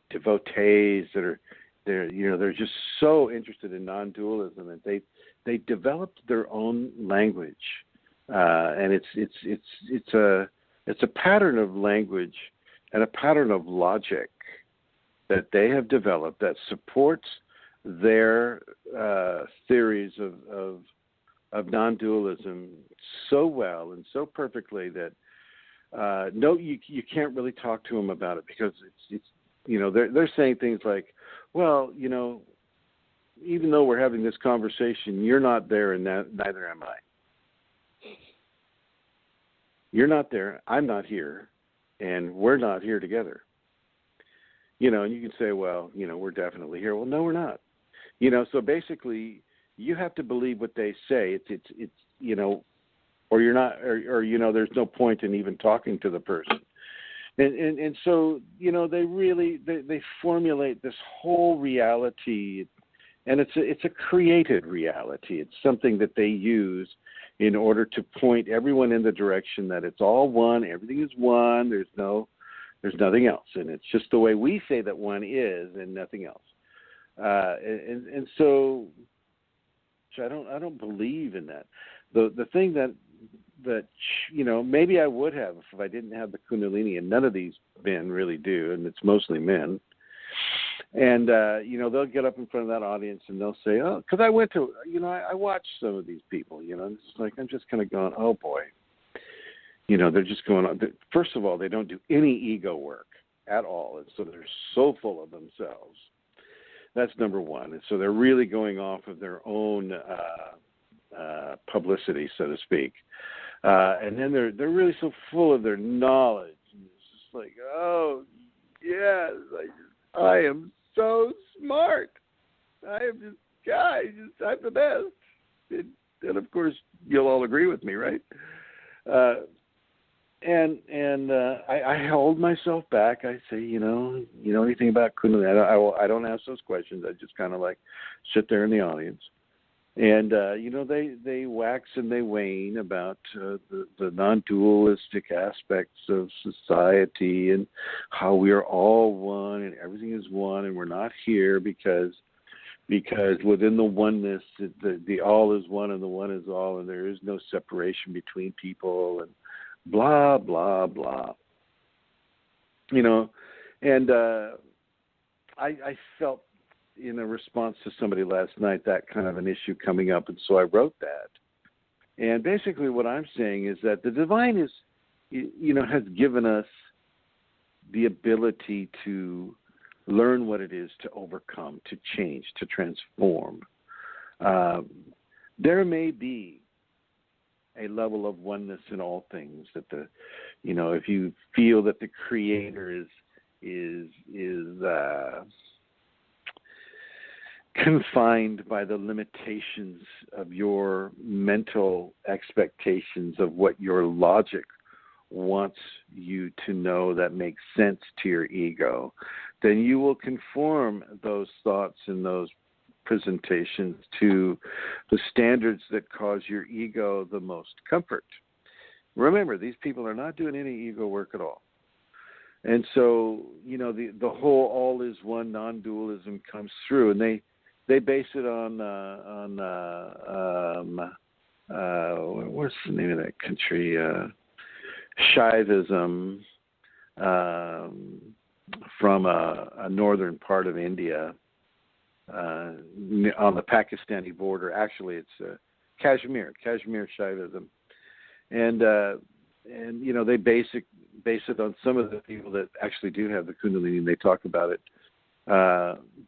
devotees that are they're just so interested in non-dualism, and they developed their own language, and it's a pattern of language and a pattern of logic that they have developed that supports their theories of non-dualism so well and so perfectly that you can't really talk to them about it, because it's they're saying things like, well, even though we're having this conversation, you're not there, and neither am I. You're not there, I'm not here, and we're not here together. And you can say, well, we're definitely here. Well, no, we're not. So basically, you have to believe what they say. It's or you're not, or there's no point in even talking to the person. And so, they really, they formulate this whole reality, and it's a created reality. It's something that they use in order to point everyone in the direction that it's all one, everything is one, there's nothing else. And it's just the way we say that one is and nothing else. And so I don't believe in that. The thing that maybe I would have if I didn't have the Kundalini, and none of these men really do, and it's mostly men. And they'll get up in front of that audience and they'll say, "Oh, because I went to, I watched some of these people, and it's like I'm just kind of going, oh boy, they're just going on. First of all, they don't do any ego work at all, and so they're so full of themselves. That's number one. And so they're really going off of their own publicity, so to speak. And then they're really so full of their knowledge. And it's just like, oh yes, I am so smart. I am just, I'm the best. And of course, you'll all agree with me, right? I hold myself back. I say, you know anything about Kundalini? I don't ask those questions. I just kind of like sit there in the audience. And, they wax and they wane about the non-dualistic aspects of society and how we are all one and everything is one and we're not here because within the oneness, the all is one and the one is all, and there is no separation between people and blah, blah, blah. And I felt in a response to somebody last night that kind of an issue coming up, and so I wrote that. And basically what I'm saying is that the divine has given us the ability to learn what it is to overcome, to change, to transform. There may be a level of oneness in all things that if you feel that the Creator is confined by the limitations of your mental expectations of what your logic wants you to know that makes sense to your ego, then you will conform those thoughts and those presentations to the standards that cause your ego the most comfort. Remember, these people are not doing any ego work at all. And so, the whole all is one non-dualism comes through, and they base it on what's the name of that country? Shaivism from a northern part of India on the Pakistani border. Actually, it's Kashmir Shaivism, and they base it on some of the people that actually do have the Kundalini, and they talk about it.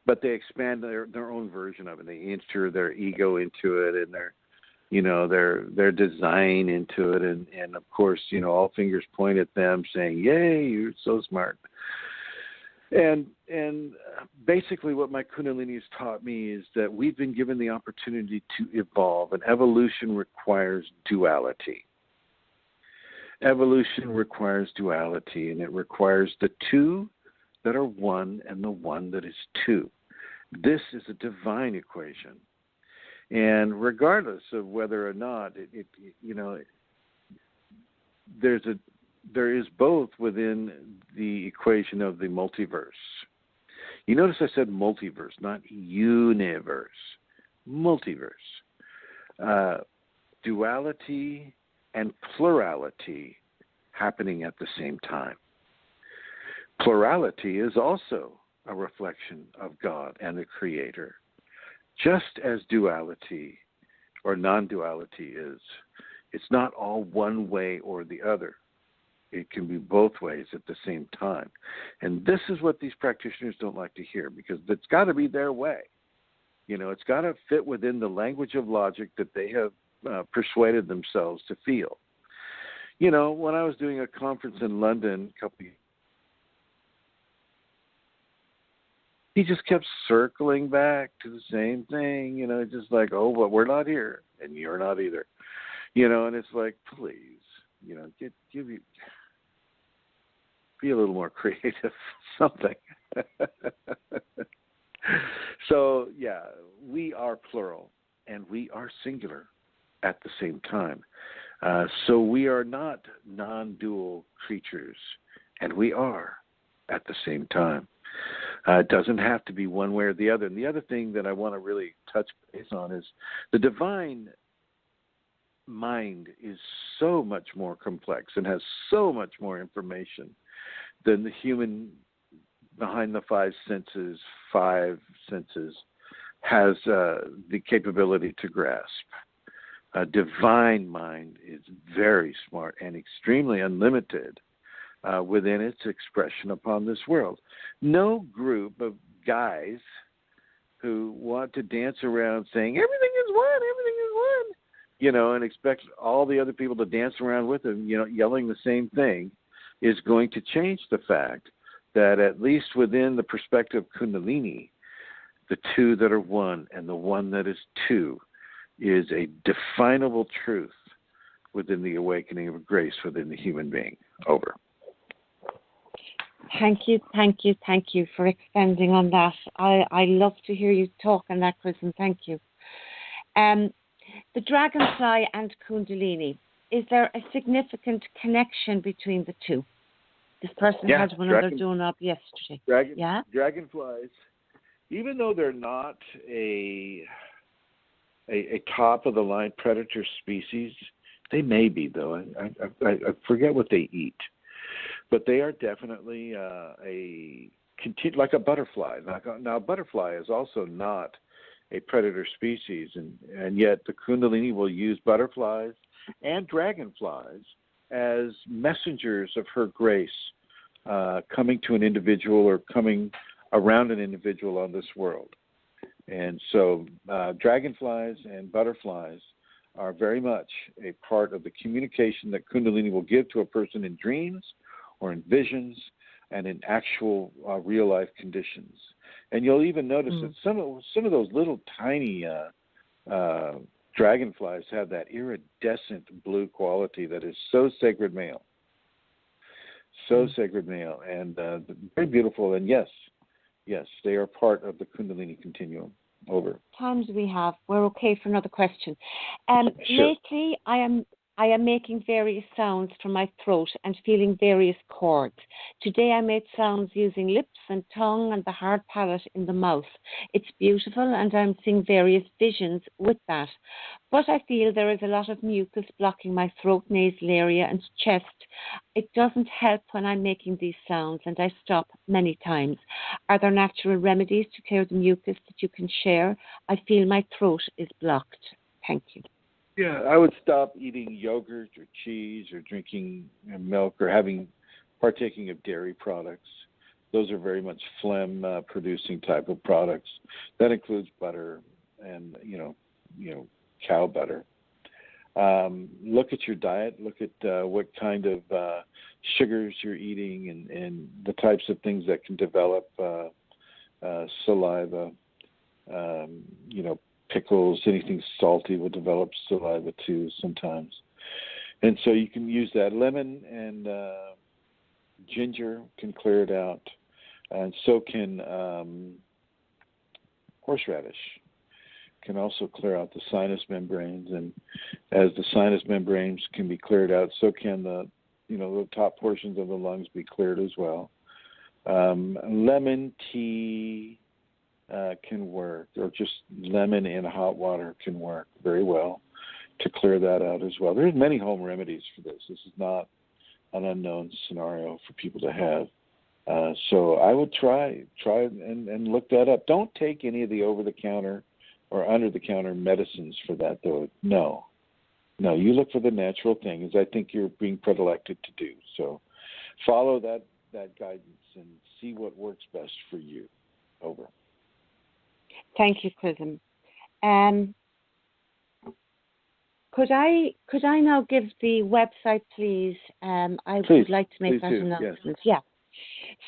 But they expand their own version of it. They enter their ego into it and their design into it, and of course, all fingers point at them, saying, "Yay, you're so smart." And basically, what my Kunalini has taught me is that we've been given the opportunity to evolve, and evolution requires duality. Evolution requires duality, and it requires the two that are one and the one that is two. This is a divine equation. And regardless of whether or not there is both within the equation of the multiverse. You notice I said multiverse, not universe. Multiverse. Duality and plurality happening at the same time. Plurality is also a reflection of God and the Creator, just as duality or non-duality is. It's not all one way or the other. It can be both ways at the same time. And this is what these practitioners don't like to hear, because it's got to be their way. It's got to fit within the language of logic that they have persuaded themselves to feel. You know, when I was doing a conference in London a couple of years, he just kept circling back to the same thing, you know, just like, oh, but we're not here, and you're not either, you know, and it's like, please, you know, be a little more creative, something. So, yeah, we are plural, and we are singular at the same time. So we are not non-dual creatures, and we are at the same time. It doesn't have to be one way or the other. And the other thing that I want to really touch base on is the divine mind is so much more complex and has so much more information than the human behind the five senses has the capability to grasp. A divine mind is very smart and extremely unlimited within its expression upon this world. No group of guys who want to dance around saying, everything is one, you know, and expect all the other people to dance around with them, you know, yelling the same thing, is going to change the fact that at least within the perspective of Kundalini, the two that are one and the one that is two is a definable truth within the awakening of grace within the human being. Over. Thank you for extending on that. I love to hear you talk on that, Chrism. Thank you. The dragonfly and Kundalini, is there a significant connection between the two? This person had one of their doorknob yesterday. Dragonflies, even though they're not a top of the line predator species, they may be though. I forget what they eat, but they are definitely like a butterfly. Now, a butterfly is also not a predator species, and yet the Kundalini will use butterflies and dragonflies as messengers of her grace, coming to an individual or coming around an individual on this world. And so dragonflies and butterflies are very much a part of the communication that Kundalini will give to a person in dreams or in visions and in actual real-life conditions. And you'll even notice that some of those little tiny dragonflies have that iridescent blue quality that is so sacred male. Sacred male, and very beautiful. And yes, they are part of the Kundalini continuum. Over. Times we have. We're okay for another question. Sure. Lately, I am making various sounds from my throat and feeling various chords. Today I made sounds using lips and tongue and the hard palate in the mouth. It's beautiful and I'm seeing various visions with that. But I feel there is a lot of mucus blocking my throat, nasal area and chest. It doesn't help when I'm making these sounds and I stop many times. Are there natural remedies to clear the mucus that you can share? I feel my throat is blocked. Thank you. Yeah, I would stop eating yogurt or cheese or drinking milk or partaking of dairy products. Those are very much phlegm producing type of products. That includes butter and cow butter. Look at your diet. Look at what kind of sugars you're eating and the types of things that can develop saliva. Pickles, anything salty will develop saliva too sometimes. And so you can use that. Lemon and ginger can clear it out. And so can horseradish. Can also clear out the sinus membranes. And as the sinus membranes can be cleared out, so can the top portions of the lungs be cleared as well. Lemon tea can work, or just lemon in hot water can work very well to clear that out as well. There's many home remedies for this. This is not an unknown scenario for people to have. So I would try and look that up. Don't take any of the over-the-counter or under-the-counter medicines for that, though. No, you look for the natural thing, as I think you're being predilected to do. So follow that guidance and see what works best for you. Over. Thank you, Chrism. Could I now give the website, please? I Please, would like to make please that do, announcement. Yeah.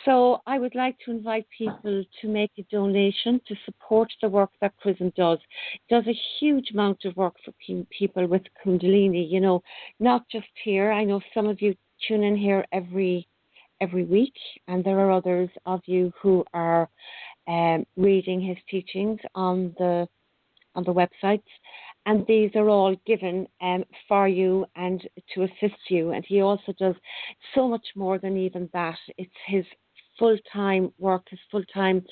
So I would like to invite people to make a donation to support the work that Chrism does. It does a huge amount of work for people with Kundalini, you know, not just here. I know some of you tune in here every week, and there are others of you who are reading his teachings on the websites, and these are all given for you and to assist you. And he also does so much more than even that. It's his full-time work, his full-time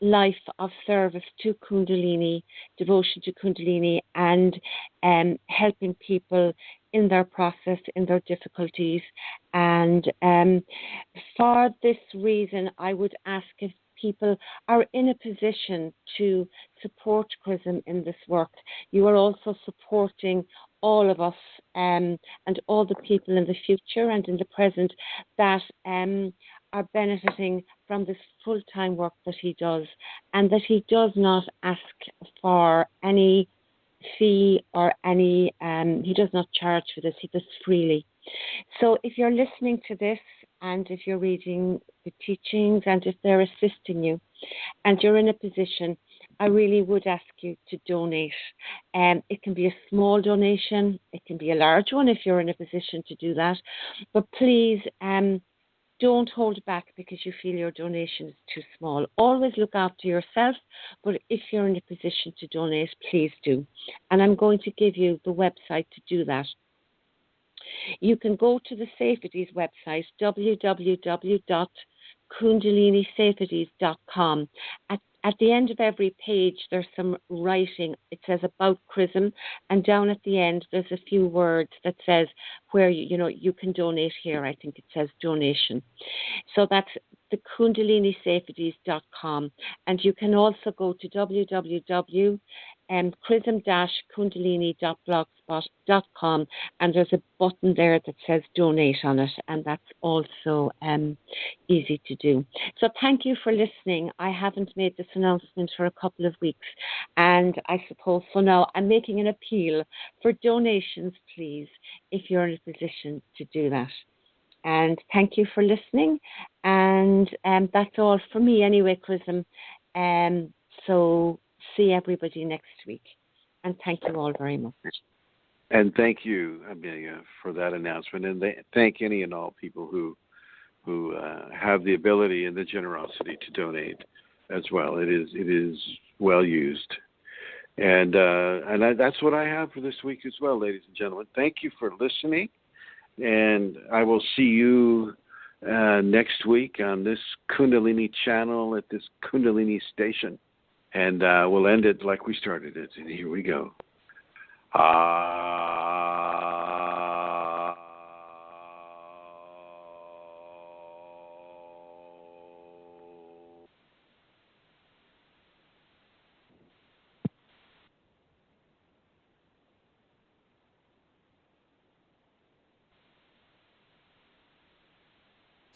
life of service to Kundalini, devotion to Kundalini, and helping people in their process, in their difficulties. And for this reason, I would ask if people are in a position to support Chrism in this work. You are also supporting all of us and all the people in the future and in the present that are benefiting from this full-time work that he does, and that he does not ask for any fee or any, he does not charge for this, he does freely. So if you're listening to this, and if you're reading the teachings, and if they're assisting you, and you're in a position, I really would ask you to donate. It can be a small donation, it can be a large one if you're in a position to do that. But please don't hold back because you feel your donation is too small. Always look after yourself, but if you're in a position to donate, please do. And I'm going to give you the website to do that. You can go to the Safeties website, www.kundalinisafeties.com. At the end of every page, there's some writing. It says about Chrism, and down at the end, there's a few words that says where you can donate here. I think it says donation. So that's the kundalinisafeties.com, and you can also go to chrism-kundalini.blogspot.com, and there's a button there that says donate on it, and that's also easy to do. So thank you for listening. I haven't made this announcement for a couple of weeks, and I suppose for now I'm making an appeal for donations, please, if you're in a position to do that. And thank you for listening, and that's all for me anyway, Chrism. So see everybody next week, and thank you all very much. And thank you, Amelia, for that announcement, and thank any and all people who have the ability and the generosity to donate as well. It is well used, and that's what I have for this week as well, ladies and gentlemen. Thank you for listening, and I will see you next week on this Kundalini channel at this Kundalini station. And we'll end it like we started it. And here we go.